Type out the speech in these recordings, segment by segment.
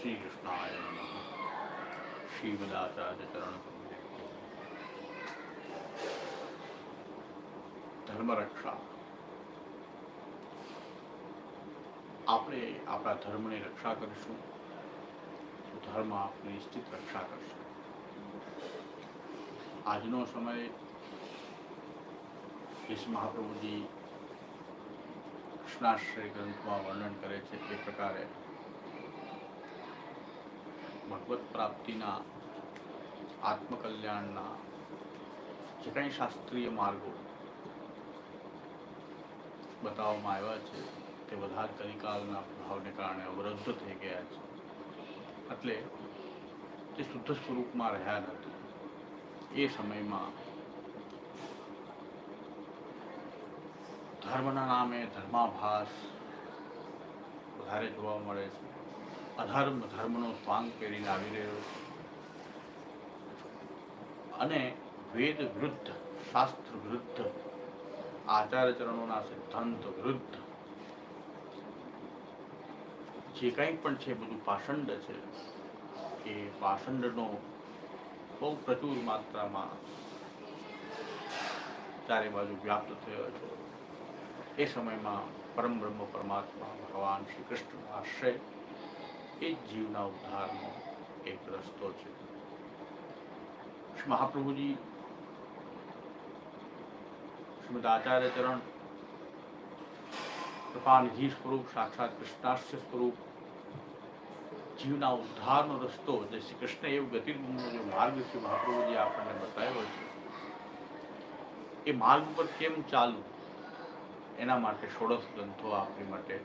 શ્રી કૃષ્ણાય નમઃ. શ્રીમદાચાર્ય ચરણ કમલે. ધર્મરક્ષા. આપણે આપણા ધર્મની રક્ષા કરીશું તો ધર્મ આપણી નિશ્ચિત રક્ષા કરશે. આજનો સમય યશ મહાપ્રભુજી કૃષ્ણાશ્રય ગ્રંથમાં વર્ણન કરે છે એ પ્રકારે ભગવત પ્રાપ્તિના, આત્મકલ્યાણના જે કંઈ શાસ્ત્રીય માર્ગો બતાવવામાં આવ્યા છે તે બધા કલિકાલના પ્રભાવને કારણે અવરુદ્ધ થઈ ગયા છે. એટલે તે શુદ્ધ સ્વરૂપમાં રહ્યા નથી. એ સમયમાં ધર્મના નામે ધર્માભાસ વધારે જોવા મળે છે. અધર્મ ધર્મનો સ્વાંગ પહેરીને આવી રહ્યો છે અને વેદ વિરુદ્ધ, શાસ્ત્ર વિરુદ્ધ, આચાર્યચરણોના સિદ્ધાંત વિરુદ્ધ જે કંઈ પણ છે બધું પાષંડ છે. એ પાષંડનો બહુ પ્રચુર માત્રામાં ચારે બાજુ વ્યાપ્ત થયો છે. એ સમયમાં પરમ બ્રહ્મ પરમાત્મા ભગવાન શ્રી કૃષ્ણનો આશ્રય એ જ જીવના ઉદ્ધારનો એક રસ્તો છે. શ્રી મહાપ્રભુજી શ્રીમદ આચાર્ય ચરણ કૃપાનિધિ સ્વરૂપ, સાક્ષાત કૃષ્ણાશ્રય સ્વરૂપ, જીવના ઉદ્ધારનો રસ્તો જે શ્રી કૃષ્ણ એવ ગતિનો જે માર્ગ છે મહાપ્રભુજી આપણને બતાવ્યો છે, એ માર્ગ પર કેમ ચાલવું એના માટે ષોડશ ગ્રંથો આપણી માટે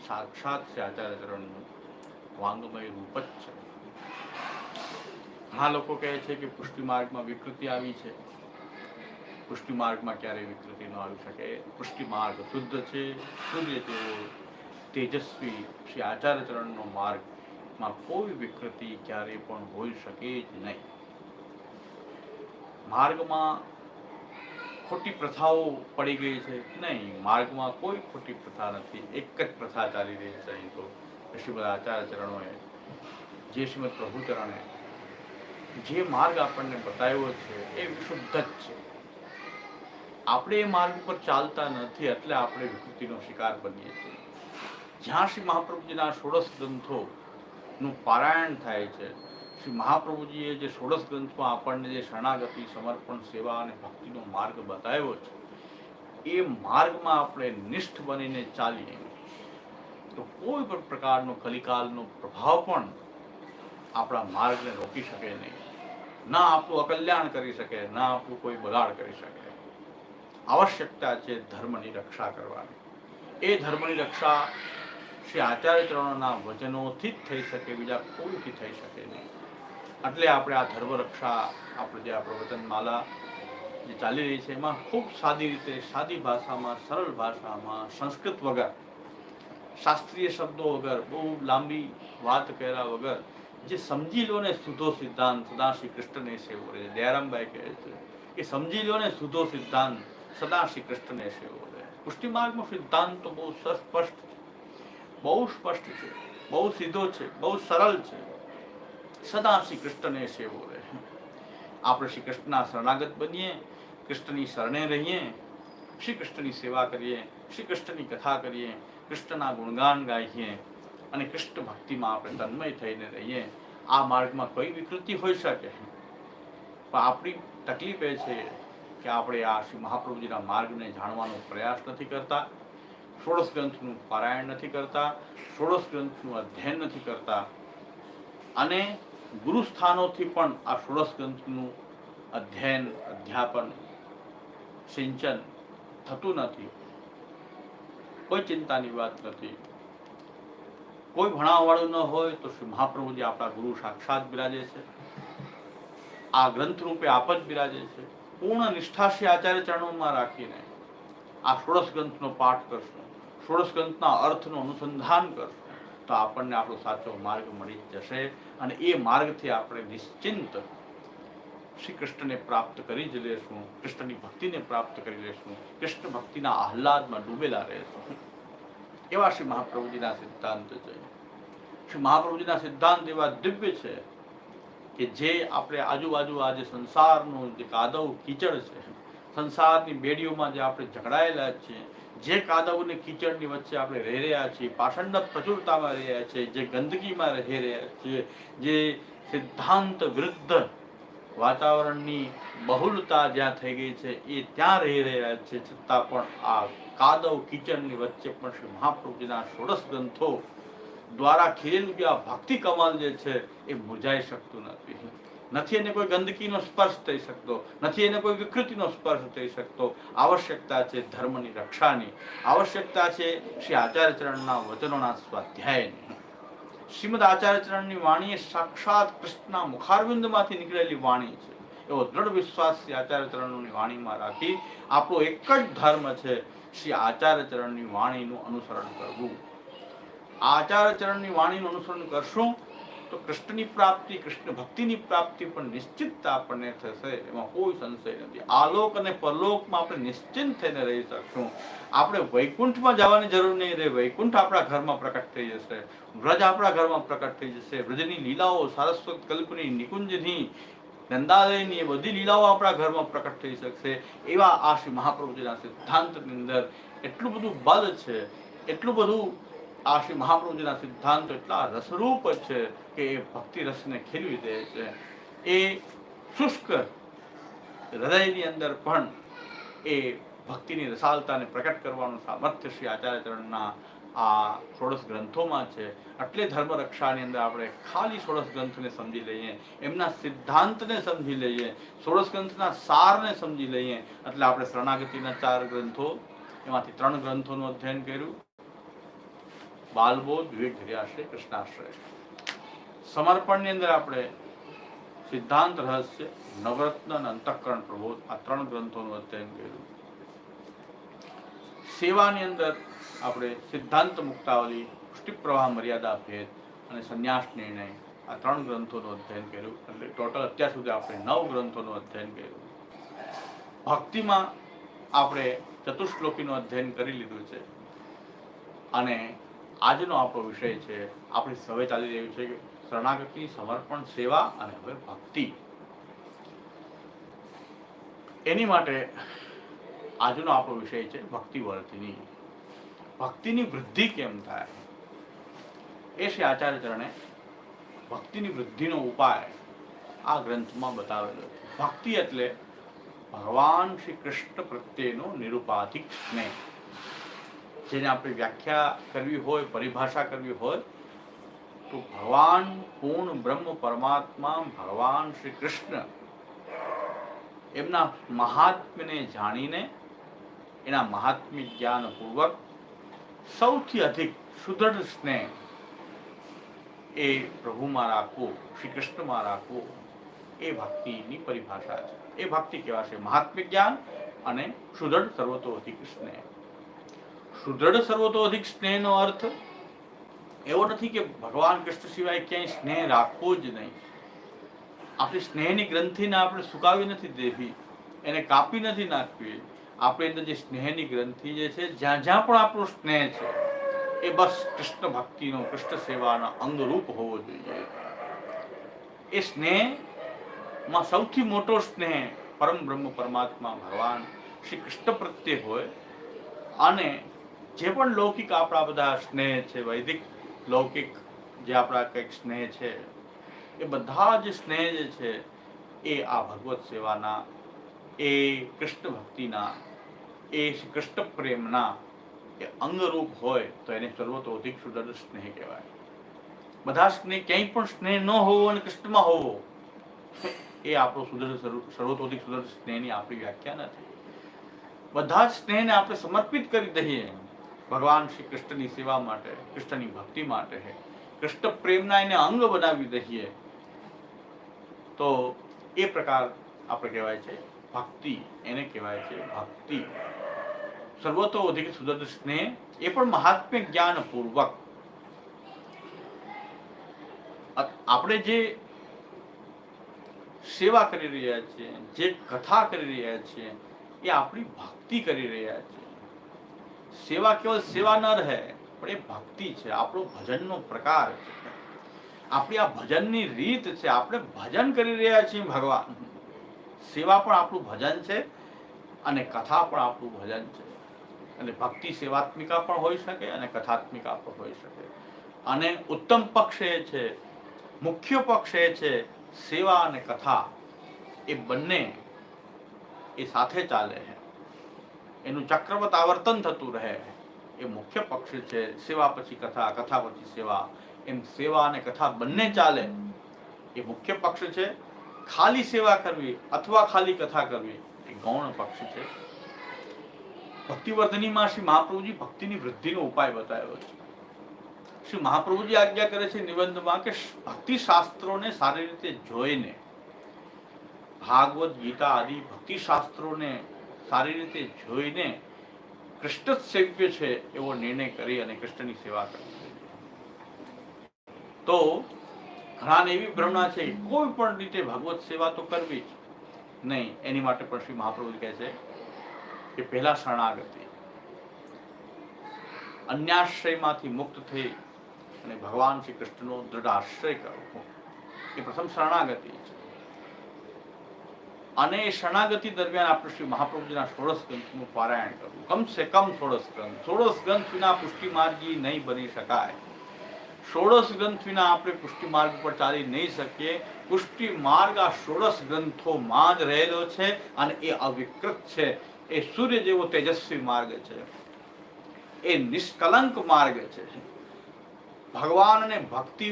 સાક્ષાત શ્રી આચાર્ય ચરણનું વાંગમય રૂપ જ છે. ઘણા લોકો કહે છે કે પુષ્ટિ માર્ગમાં વિકૃતિ આવી છે. પુષ્ટિ માર્ગમાં ક્યારેય વિકૃતિ ન આવી શકે. પુષ્ટિ માર્ગ શુદ્ધ છે. સૂર્ય જેવો તેજસ્વી શ્રી આચાર્ય ચરણનો માર્ગમાં કોઈ વિકૃતિ ક્યારેય પણ હોઈ શકે જ નહીં. માર્ગમાં ખોટી પ્રથાઓ પડી ગઈ છે નહીં, માર્ગમાં કોઈ ખોટી પ્રથા નથી. એક જ પ્રથા ચાલી રહી છે. અહીં તો શ્રીમદ આચાર્ય ચરણોએ, જે શ્રીમદ પ્રભુ ચરણે જે માર્ગ આપણને બતાવ્યો છે એ વિશુદ્ધ જ છે. આપણે એ માર્ગ પર ચાલતા નથી એટલે આપણે વિકૃતિનો શિકાર બનીએ છીએ. જ્યાં શ્રી મહાપ્રભુજીના ષોડશ ગ્રંથોનું પારાયણ થાય છે, શ્રી મહાપ્રભુજીએ જે ષોડશ ગ્રંથમાં આપણને જે શરણાગતિ, સમર્પણ, સેવા અને ભક્તિનો માર્ગ બતાવ્યો છે, એ માર્ગમાં આપણે નિષ્ઠ બનીને ચાલીએ તો કોઈ પણ પ્રકારનો કલિકાલનો પ્રભાવ પણ આપણા માર્ગને રોકી શકે નહીં. ના આપણું અકલ્યાણ કરી શકે, ના આપણું કોઈ બગાડ કરી શકે. આવશ્યકતા છે ધર્મની રક્ષા કરવાની. એ ધર્મની રક્ષા શ્રી આચાર્ય ચરણોના વચનોથી જ થઈ શકે, બીજા કોઈથી થઈ શકે નહીં. એટલે આપણે આ ધર્મ રક્ષા, આપણે જે આ પ્રવચનમાલા જે ચાલી રહી છે એમાં ખૂબ સાદી રીતે, સાદી ભાષામાં, સરળ ભાષામાં, સંસ્કૃત વગર, શાસ્ત્રીય શબ્દો વગર, બહુ લાંબી વાત કર્યા વગર જે સમજી લો ને સુધો સિદ્ધાંત, સદા શ્રી કૃષ્ણને સેવો રહે. દયારામભાઈ કહે છે કે સમજી લો ને સુધો સિદ્ધાંત, સદા શ્રી કૃષ્ણને સેવો રહે. પુષ્ટિ માર્ગનો સિદ્ધાંત તો બહુ સ્પષ્ટ છે, બહુ સ્પષ્ટ છે, બહુ સીધો છે, બહુ સરળ છે. સદા શ્રી કૃષ્ણને સેવો રહે. આપણે શ્રી કૃષ્ણના શરણાગત બનીએ, કૃષ્ણની શરણે રહીએ, શ્રી કૃષ્ણની સેવા કરીએ, શ્રી કૃષ્ણની કથા કરીએ, કૃષ્ણના ગુણગાન ગાઈએ અને કૃષ્ણ ભક્તિમાં આપણે તન્મય થઈને રહીએ. આ માર્ગમાં કઈ વિકૃતિ હોઈ શકે, પણ આપણી તકલીફ એ છે કે આપણે આ શ્રી મહાપ્રભુજીના માર્ગને જાણવાનો પ્રયાસ નથી કરતા, ષોડશ ગ્રંથનું પારાયણ નથી કરતા, ષોડશ ગ્રંથનું અધ્યયન નથી કરતા અને ગુરુસ્થાનોથી પણ આ ષોડશ ગ્રંથનું અધ્યયન, અધ્યાપન, સિંચન થતું નથી. કોઈ ચિંતાની વાત નથી. કોઈ ભણાવવાળું ન હોય તો શ્રી મહાપ્રભુજી આપણા ગુરુ સાક્ષાત બિરાજે છે. આ ગ્રંથ રૂપે આપ જ બિરાજે છે. પૂર્ણ નિષ્ઠા શ્રી આચાર્ય ચરણોમાં રાખીને આ ષોડશ ગ્રંથનો પાઠ કરશું, ષોડશ ગ્રંથના અર્થનું અનુસંધાન કરશું તો આપણને આપણો સાચો માર્ગ મળી જશે અને એ માર્ગથી આપણે નિશ્ચિંત શ્રી કૃષ્ણને પ્રાપ્ત કરી જ લેશું, કૃષ્ણની ભક્તિને પ્રાપ્ત કરી લેશું, કૃષ્ણ ભક્તિના આહલાદમાં ડૂબેલા રહેશું. એવા શ્રી મહાપ્રભુજીના સિદ્ધાંત છે. શ્રી મહાપ્રભુજીના સિદ્ધાંત એવા દિવ્ય છે કે જે આપણે આજુબાજુ આ જે સંસારનું જે કાદવ કીચડ છે, સંસારની બેડીઓમાં જે આપણે ઝઘડાયેલા છીએ, જે કાદવની કીચડની વચ્ચે આપણે રહી રહ્યા છીએ, પાષંડ પ્રચુરતામાં રહી રહ્યા છીએ, જે ગંદકીમાં રહી રહ્યા છીએ, જે સિદ્ધાંત વિરુદ્ધ વાતાવરણની બહુલતા જ્યાં થઈ ગઈ છે એ ત્યાં રહી રહ્યા છે, છતાં પણ આ કાદવ કીચડની વચ્ચે પણ શ્રી મહાપ્રભુજીના ષોડશ ગ્રંથો દ્વારા ખીલેલું જે આ ભક્તિ કમલ જે છે એ મુરઝાઈ શકતું નથી એને કોઈ ગંદકીનો સ્પર્શ થઈ શકતો નથી, એને કોઈ વિકૃતિનો સ્પર્શ થઈ શકતો. આવશ્યકતા છે ધર્મની રક્ષાની, આવશ્યકતા છે શ્રી આચાર્યચરણના વચનોના સ્વાધ્યાયની. શ્રીમદ આચાર્યચરણની વાણી એ સાક્ષાત કૃષ્ણના મુખારવિંદમાંથી નીકળેલી વાણી છે. એવો દ્રઢ વિશ્વાસ શ્રી આચાર્યચરણની વાણીમાં રાખી આપણો એક જ ધર્મ છે શ્રી આચાર્યચરણની વાણીનું અનુસરણ કરવું. આચાર્યચરણની વાણીનું અનુસરણ કરશું તો કૃષ્ણની પ્રાપ્તિ, કૃષ્ણ ભક્તિની પ્રાપ્તિ પણ નિશ્ચિત આપણને થશે, એમાં કોઈ સંશય નથી. આલોક અને પરલોકમાં આપણે નિશ્ચિંત થઈને રહી શકશું. આપણે વૈકુંઠમાં જવાની જરૂર નહીં રહે, વૈકુંઠ આપણા ઘરમાં પ્રકટ થઈ જશે, વ્રજ આપણા ઘરમાં પ્રકટ થઈ જશે. વ્રજની લીલાઓ, સારસ્વત કલ્પની, નિકુંજની, નંદાલયની એ બધી લીલાઓ આપણા ઘરમાં પ્રકટ થઈ શકશે. એવા આ શ્રી મહાપ્રભુજીના સિદ્ધાંતની અંદર એટલું બધું બળ છે, એટલું બધું આ શ્રી મહાપ્રભુજીના સિદ્ધાંતો એટલા રસરૂપ છે કે એ ભક્તિ રસને ખીલવી દે છે. એ શુષ્ક હૃદયની અંદર પણ એ ભક્તિની રસાલતાને પ્રકટ કરવાનું સામર્થ્ય શ્રી આચાર્યચરણના આ ષોડશ ગ્રંથોમાં છે. એટલે ધર્મ રક્ષાની અંદર આપણે ખાલી ષોડશ ગ્રંથને સમજી લઈએ, એમના સિદ્ધાંતને સમજી લઈએ, ષોડશ ગ્રંથના સારને સમજી લઈએ, એટલે આપણે શરણાગતિના 4 ગ્રંથો, એમાંથી 3 ગ્રંથોનું અધ્યયન કર્યું. બાલબોધ, વિવેક ધૈર્યાશ્રય, કૃષ્ણાશ્રય. સમર્પણની અંદર આપણે સિદ્ધાંત રહસ્ય, નવરત્ન અને અંતઃકરણ પ્રબોધ આ 3 ગ્રંથોનું અધ્યયન કર્યું. સેવાની અંદર આપણે સિદ્ધાંત મુક્તાવલી, પુષ્ટિ પ્રવાહ મર્યાદા ભેદ અને સંન્યાસ નિર્ણય આ 3 ગ્રંથોનું અધ્યયન કર્યું. એટલે ટોટલ અત્યાર સુધી આપણે 9 ગ્રંથોનું અધ્યયન કર્યું. ભક્તિમાં આપણે ચતુશ્લોકીનું અધ્યયન કરી લીધું છે અને આજનો આપણો વિષય છે, આપણી હવે ચાલી રહ્યું છે કે શરણાગતિ, સમર્પણ, સેવા અને હવે ભક્તિ. એની માટે આજનો આપણો વિષય છે ભક્તિ વર્ધની. ભક્તિની વૃદ્ધિ કેમ થાય એ શ્રી આચાર્યચરણે ભક્તિની વૃદ્ધિનો ઉપાય આ ગ્રંથમાં બતાવેલો છે. ભક્તિ એટલે ભગવાન શ્રી કૃષ્ણ પ્રત્યેનો નિરુપાધિક સ્નેહ. જેને આપણે વ્યાખ્યા કરવી હોય, પરિભાષા કરવી હોય તો ભગવાન પૂર્ણ બ્રહ્મ પરમાત્મા ભગવાન શ્રી કૃષ્ણ એમના મહાત્મ્યને જાણીને, એના મહાત્મ્ય જ્ઞાનપૂર્વક સૌથી અધિક સુદૃઢ સ્નેહ એ પ્રભુમાં રાખવો, શ્રી કૃષ્ણમાં રાખવો, એ ભક્તિની પરિભાષા છે. એ ભક્તિ કહેવાશે મહાત્મ્ય જ્ઞાન અને સુદૃઢ સર્વતોધિક સ્નેહ. સુદૃઢ સર્વતોધિક સ્નેહનો અર્થ એવો નથી કે ભગવાન કૃષ્ણ સિવાય ક્યાંય સ્નેહ રાખવો જ નહીં. આપણી સ્નેહની ગ્રંથિને આપણે સુકાવી નથી દેવી, એને કાપી નથી નાખવી. આપણી અંદર જે સ્નેહની ગ્રંથિ જે છે, જ્યાં જ્યાં પણ આપણો સ્નેહ છે એ બસ કૃષ્ણ ભક્તિનો, કૃષ્ણ સેવાનો અંગરૂપ હોવો જોઈએ. એ સ્નેહમાં સૌથી મોટો સ્નેહ પરમ બ્રહ્મ પરમાત્મા ભગવાન શ્રી કૃષ્ણ પ્રત્યે હોય. અને જે પણ લૌકિક આપણા બધા સ્નેહ છે, વૈદિક લૌકિક જે આપણા કંઈક સ્નેહ છે, એ બધા જ સ્નેહ જે છે એ આ ભગવત સેવાના, એ કૃષ્ણ ભક્તિના, એ શ્રી કૃષ્ણ પ્રેમના એ અંગરૂપ હોય તો એને સર્વતોધિક સુદૃઢ સ્નેહ કહેવાય. બધા સ્નેહ, ક્યાંય પણ સ્નેહ ન હોવો અને કૃષ્ણમાં હોવો એ આપણો સર્વતોધિક સુદૃઢ સ્નેહની આપણી વ્યાખ્યા નથી. બધા જ સ્નેહને આપણે સમર્પિત કરી દઈએ ભગવાન શ્રી કૃષ્ણની સેવા માટે, કૃષ્ણની ભક્તિ માટે, કૃષ્ણ પ્રેમના એને અંગ બનાવી દઈએ તો એ પ્રકાર આપણે કહેવાય છે ભક્તિ. એને કહેવાય છે ભક્તિ. સર્વતોધિક સુદૃઢ સ્નેહ, એ પણ મહાત્મ્ય જ્ઞાનપૂર્વક. આપણે જે સેવા કરી રહ્યા છીએ, જે કથા કરી રહ્યા છીએ, એ આપણી ભક્તિ કરી રહ્યા છીએ. સેવા કેવલ સેવા ન રહે, પણ એ ભક્તિ છે, આપણો ભજનનો પ્રકાર છે. આપણી આ ભજનની રીત છે. આપણે ભજન કરી રહ્યા છીએ ભગવાન. સેવા પણ આપણું ભજન છે અને કથા પણ આપણું ભજન છે. અને ભક્તિ સેવાત્મિકા પણ હોઈ શકે અને કથાત્મિકા પણ હોઈ શકે. અને ઉત્તમ પક્ષ એ છે, મુખ્ય પક્ષ એ છે સેવા અને કથા એ બંને એ સાથે ચાલે છે. એનું ચક્રવત આવર્તન થતું રહે એ મુખ્ય પક્ષ છે. સેવા પછી કથા, કથા પછી સેવા, એમ સેવા અને કથા બંને ચાલે એ મુખ્ય પક્ષ છે. ખાલી સેવા કરવી અથવા ખાલી કથા કરવી એ ગૌણ પક્ષ છે. ભક્તિવર્ધનીમાં શ્રી મહાપ્રભુજી ભક્તિની વૃદ્ધિનો ઉપાય બતાવ્યો છે. શ્રી મહાપ્રભુજી આજ્ઞા કરે છે નિબંધમાં કે ભક્તિ શાસ્ત્રોને સારી રીતે જોઈને, ભાગવત ગીતા આદિ ભક્તિ શાસ્ત્રોને સારી રીતે જોઈને કૃષ્ણ સેવ્ય છે એવો નિર્ણય કરી અને કૃષ્ણની સેવા કરવી. તો ઘણાને એવી ભ્રમણા છે કોઈ પણ રીતે ભગવત સેવા તો કરવી જ નહીં. એની માટે પણ શ્રી મહાપ્રભુ કહે છે કે પહેલા શરણાગતિ, અન્યાશ્રયમાંથી મુક્ત થઈ અને ભગવાન શ્રી કૃષ્ણનો દૃઢ આશ્રય કરવો એ પ્રથમ શરણાગતિ છે. અને એ શરણાગતિ દરમિયાન આપણે શ્રી મહાપ્રભુજીના ષોડશ ગ્રંથનું પારાયણ કરવું. કમસે કમ ષોડશ ગ્રંથ. ષોડશ ગ્રંથ વિના પુષ્ટિ માર્ગી નહીં બની શકાય. ષોડશ ગ્રંથ વિના આપણે પુષ્ટિ માર્ગ પર ચાલી નહીં શકીએ. પુષ્ટિ માર્ગ આ ષોડશ ગ્રંથોમાં જ રહેલો છે અને એ અવિકૃત છે. એ સૂર્ય જેવો તેજસ્વી માર્ગ છે. એ નિષ્કલંક માર્ગ છે. ભગવાન અને ભક્તિ,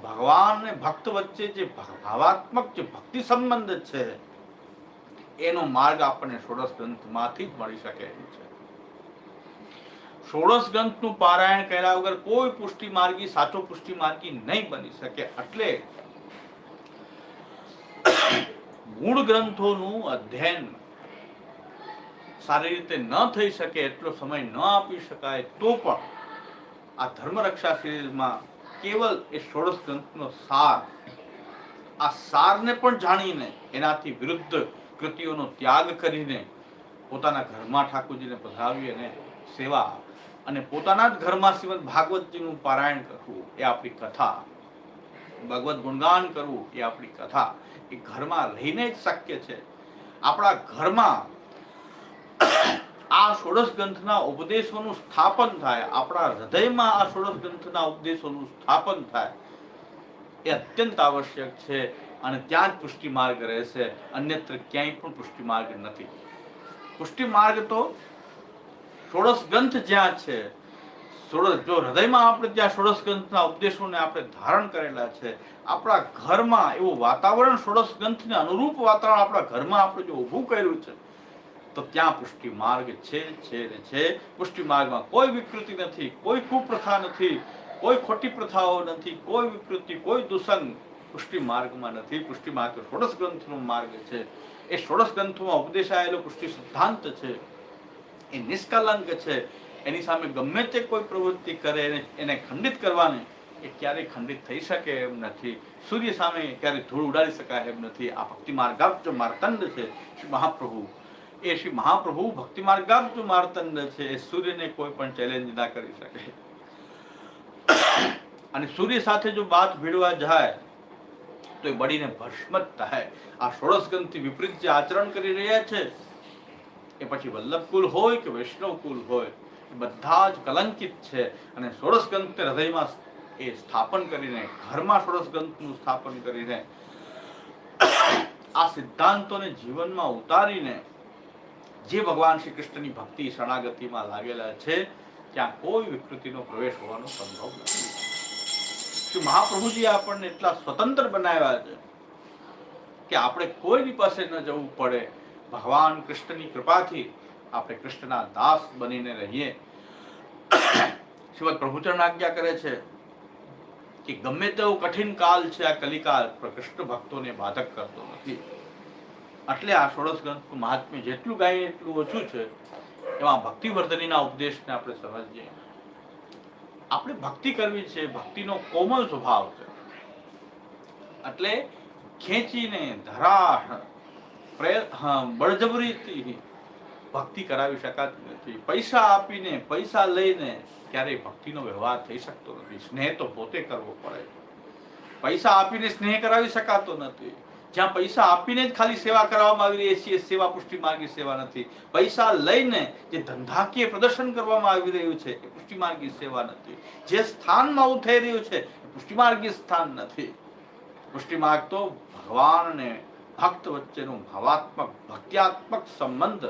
ભગવાન અને ભક્ત વચ્ચે જે ભાવાત્મક જે ભક્તિ સંબંધ છે એનો માર્ગ આપણને ષોડશ ગ્રંથમાંથી જ મળી શકે એમ છે. ષોડશ ગ્રંથનું પારાયણ કર્યા વગર કોઈ પુષ્ટિ માર્ગી સાચો પુષ્ટિ માર્ગી નહીં બની શકે. એટલે મૂળ ગ્રંથોનું અધ્યયન સારી રીતે ન થઈ શકે, એટલો સમય ન આપી શકાય તો પણ આ ધર્મરક્ષા સિરીઝમાં કેવલ એ ષોડશ ગ્રંથનો સાર, આ સારને પણ જાણીને એનાથી વિરુદ્ધ કૃતિઓનો ત્યાગ કરીને પોતાના ઘરમાં ઠાકોરજીને પધરાવી અને સેવા અને પોતાના જ ઘરમાં શ્રીમદ ભાગવતજીનું પારાયણ કરવું એ આપણી કથા, ભગવત ગુણગાન કરવું એ આપણી કથા. એ ઘરમાં રહીને જ શક્ય છે. આપણા ઘરમાં આ ષોડશ ગ્રંથના ઉપદેશોનું સ્થાપન થાય, આપણા હૃદયમાં આ ષોડશ ગ્રંથના ઉપદેશોનું સ્થાપન થાય એ અત્યંત આવશ્યક છે. અને ત્યાં જ પુષ્ટિ માર્ગ રહેશે. અન્યત્ર ક્યાંય પણ પુષ્ટિ માર્ગ નથી. પુષ્ટિ માર્ગ તો ષોડશ ગ્રંથ જ્યાં છે, જો હૃદયમાં આપણે ત્યાં ષોડશ ગ્રંથના ઉપદેશોને આપણે ધારણ કરેલા છે, આપણા ઘરમાં એવું વાતાવરણ ષોડશ ગ્રંથને અનુરૂપ વાતાવરણ આપણા ઘરમાં આપણે જો ઊભું કર્યું છે તો ત્યાં પુષ્ટિ માર્ગ છે. પુષ્ટિ માર્ગમાં કોઈ વિકૃતિ નથી, કોઈ કુપ્રથા નથી, કોઈ ખોટી પ્રથાઓ નથી, કોઈ વિકૃતિ, કોઈ દુસંગ પુષ્ટિ માર્ગમાં નથી. પુષ્ટિ માર્ગ ષોડશ ગ્રંથનો માર્ગ છે. એ ષોડશ ગ્રંથોમાં ઉપદેશાયેલો પુષ્ટિ સિદ્ધાંત છે. એ નિષ્કલંક છે. એની સામે ગમે તે કોઈ પ્રવૃત્તિ કરે એને ખંડિત કરવાની એ ક્યારેય ખંડિત થઈ શકે એમ નથી. સૂર્ય સામે ક્યારેય ધૂળ ઉડાડી શકાય એમ નથી. આ ભક્તિ માર્ગાબ્જ માર્તંડ છે શ્રી મહાપ્રભુ. એ શ્રી મહાપ્રભુ ભક્તિ માર્ગાબ્જ માર્તંડ છે. એ સૂર્યને કોઈ પણ ચેલેન્જ ના કરી શકે. અને સૂર્ય સાથે જો બાત ભીડવા જાય તો એ બળીને ભસ્મ જ થાય. આ ષોડશ ગ્રંથથી વિપરીત જે આચરણ કરી રહ્યા છે એ પછી વલ્લભ કુલ હોય કે વૈષ્ણવ કુલ હોય એ બધા જ કલંકિત છે. અને ષોડશ ગ્રંથને હૃદયમાં એ સ્થાપન કરીને, ઘરમાં ષોડશ ગ્રંથનું સ્થાપન કરીને આ સિદ્ધાંતોને જીવનમાં ઉતારીને જે ભગવાન શ્રી કૃષ્ણની ભક્તિ શરણાગતિમાં લાગેલા છે ત્યાં કોઈ વિકૃતિનો પ્રવેશ હોવાનો સંભવ નથી. શ્રી મહાપ્રભુજી આપણને એટલા સ્વતંત્ર બનાવ્યા છે કે આપણે કોઈની પાસે ન જવું પડે. ભગવાન કૃષ્ણની કૃપાથી આપણે કૃષ્ણના દાસ બનીને રહીએ. શ્રીમદ પ્રભુચરણ આજ્ઞા કરે છે કે ગમે તેવો કઠિન કાલ છે આ કલિકાલ, પણ કૃષ્ણ ભક્તોને બાધક કરતો નથી. એટલે આ ષોડશ ગ્રંથનું મહાત્મ્ય જેટલું ગાઈએ એટલું ઓછું છે. એમાં ભક્તિવર્ધનીના ઉપદેશને આપણે સમજીએ. આપણે ભક્તિ કરવી છે, ભક્તિનો કોમલ સ્વભાવ છે. એટલે ખેંચીને ધરાશ બળજબરીથી ભક્તિ કરાવી શકાતી નથી. પૈસા આપીને પૈસા લઈને ક્યારેય ભક્તિનો વ્યવહાર થઈ શકતો નથી. સ્નેહ તો પોતે કરવો પડે. પૈસા આપીને સ્નેહ કરાવી શકાતો નથી. જ્યાં પૈસા આપીને જ ખાલી સેવા કરવામાં આવી રહી છે, સેવા પુષ્ટિ માર્ગી સેવા નથી. પૈસા લઈને જે ધંધાકીય પ્રદર્શન કરવામાં આવી રહ્યું છે એ પુષ્ટિ માર્ગી સેવા નથી. જે સ્થાનમાં આવું થઈ રહ્યું છે એ પુષ્ટિ માર્ગી સ્થાન નથી. પુષ્ટિ માર્ગ તો ભગવાન અને ભક્ત વચ્ચેનો ભાવાત્મક ભક્ત્યાત્મક સંબંધ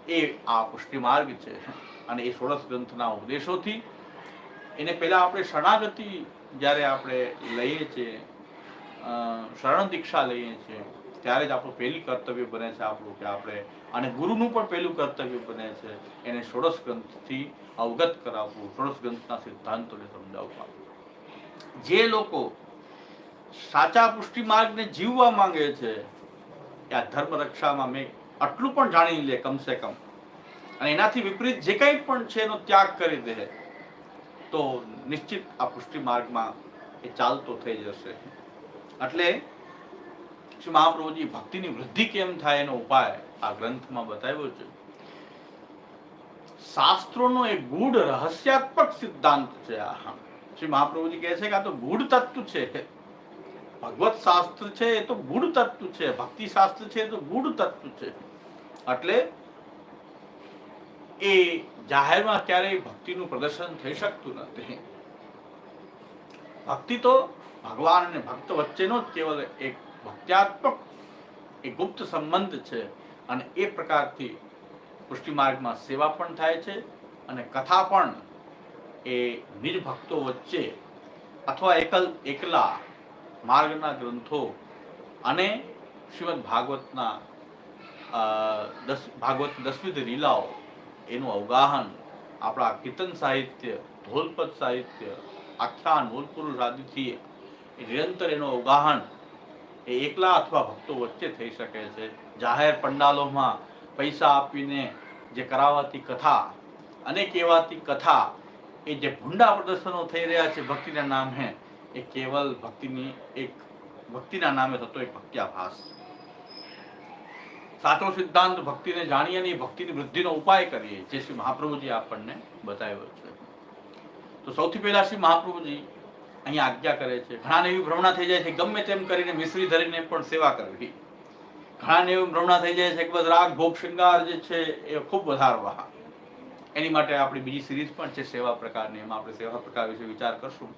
એ આ પુષ્ટિ માર્ગ છે. અને એ 16 ગ્રંથના ઉપદેશોથી એને પહેલા આપણે શરણાગતિ જ્યારે આપણે લઈએ છીએ, શરણ દીક્ષા લઈએ છીએ, ત્યારે જ આપણું પહેલું કર્તવ્ય બને છે આપણું કે આપણે, અને ગુરુનું પણ પહેલું કર્તવ્ય બને છે એને 16 ગ્રંથથી અવગત કરાવવું, 16 ગ્રંથના સિદ્ધાંતોને સમજાવવા. જે લોકો સાચા પુષ્ટિ માર્ગને જીવવા માંગે છે કે આ ધર્મ રક્ષામાં મેં આટલું પણ જાણી લે કમસે કમ, અને એનાથી વિપરીત જે કંઈ પણ છે એનો ત્યાગ કરી દે, તો નિશ્ચિત આ પુષ્ટિ માર્ગમાં એ ચાલતો થઈ જશે. એટલે શ્રી મહાપ્રભુજી ભક્તિની વૃદ્ધિ કેમ થાય એનો ઉપાય આ ગ્રંથમાં બતાવ્યો છે. શાસ્ત્રોનો એક ગૂઢ રહસ્યાત્મક સિદ્ધાંત છે આ. શ્રી મહાપ્રભુજી કહે છે કે આ તો ગૂઢ તત્વ છે. ભગવત શાસ્ત્ર છે એ તો ગૂઢ તત્વ છે, ભક્તિ શાસ્ત્ર છે એ તો ગૂઢ તત્વ છે. એટલે એ જાહેરમાં ક્યારેય ભક્તિનું પ્રદર્શન થઈ શકતું નથી. ભક્તિ તો ભગવાન અને ભક્ત વચ્ચેનો જ કેવલ એક ભક્ત્યાત્મક એક ગુપ્ત સંબંધ છે. અને એ પ્રકારથી પુષ્ટિ માર્ગમાં સેવા પણ થાય છે અને કથા પણ એ નિજ ભક્તો વચ્ચે અથવા એકલા માર્ગના ગ્રંથો અને શ્રીમદ ભાગવતના ભાગવત 10મી લીલાઓ એનું અવગાહન, આપણા કીર્તન સાહિત્ય, ધોલપદ સાહિત્ય, આખ્યાન, મૂળપુરુષ આદિથી નિરંતર એનું અવગાહન એ એકલા અથવા ભક્તો વચ્ચે થઈ શકે છે. જાહેર પંડાલોમાં પૈસા આપીને જે કરાવાતી કથા અને કહેવાતી કથા, એ જે ભૂંડા પ્રદર્શનો થઈ રહ્યા છે ભક્તિના નામે, એ કેવલ ભક્તિના નામે થતો એક ભક્ત્યાભાસ. સાચો સિદ્ધાંત ભક્તિને જાણીએ અને ભક્તિની વૃદ્ધિનો ઉપાય કરીએ, જે શ્રી મહાપ્રભુજી આપણને બતાવ્યો છે. તો સૌથી પહેલા શ્રી મહાપ્રભુજી અહીંયા આજ્ઞા કરે છે. ઘણાને એવી ભ્રમણા થઈ જાય છે ગમે તેમ કરીને મિશ્રી ધરીને પણ સેવા કરવી. ઘણાને એવી ભ્રમણા થઈ જાય છે કે બસ રાગ ભોગ શૃંગાર જે છે એ ખૂબ વધારવા. એની માટે આપણી બીજી સિરીઝ પણ છે સેવા પ્રકારની, એમાં આપણે સેવા પ્રકાર વિશે વિચાર કરશું.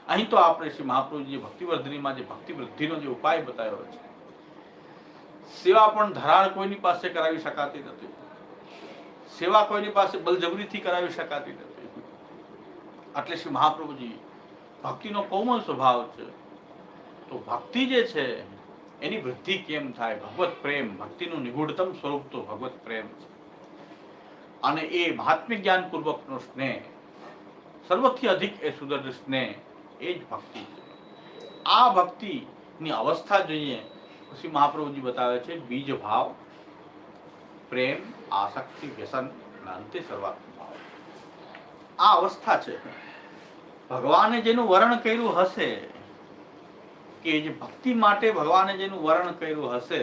અહીં તો આપણે શ્રી મહાપ્રભુજી ભક્તિવર્ધનીમાં જે ભક્તિ વૃદ્ધિનો જે ઉપાય બતાવ્યો છે, સેવા પણ ધરાળ કોઈની પાસે કરાવી શકાતી નથી. સેવા કોઈની પાસે બલજબરીથી કરાવી શકાતી નથી. એટલે શ્રી મહાપ્રભુજી ભક્તિનો કોમલ સ્વભાવ છે. તો ભક્તિ જે છે એની વૃદ્ધિ કેમ થાય? ભગવત પ્રેમ, ભક્તિનું નિગૂઢતમ સ્વરૂપ તો ભગવત પ્રેમ છે. અને એ મહાત્મ્ય જ્ઞાન પૂર્વકનો સ્નેહ, સર્વથી અધિક એ સુદૃઢ સ્નેહ, એ જ ભક્તિ છે. આ ભક્તિની અવસ્થા જોઈએ શ્રી મહાપ્રભુજી બતાવે છે બીજ ભાવ, પ્રેમ, આસક્તિ, વ્યસન અને અંતે સર્વાત્મ ભાવ. આ અવસ્થા છે. ભગવાને જેનું વર્ણન કર્યું હશે, કે જે ભક્તિ માટે ભગવાને જેનું વર્ણન કર્યું હશે,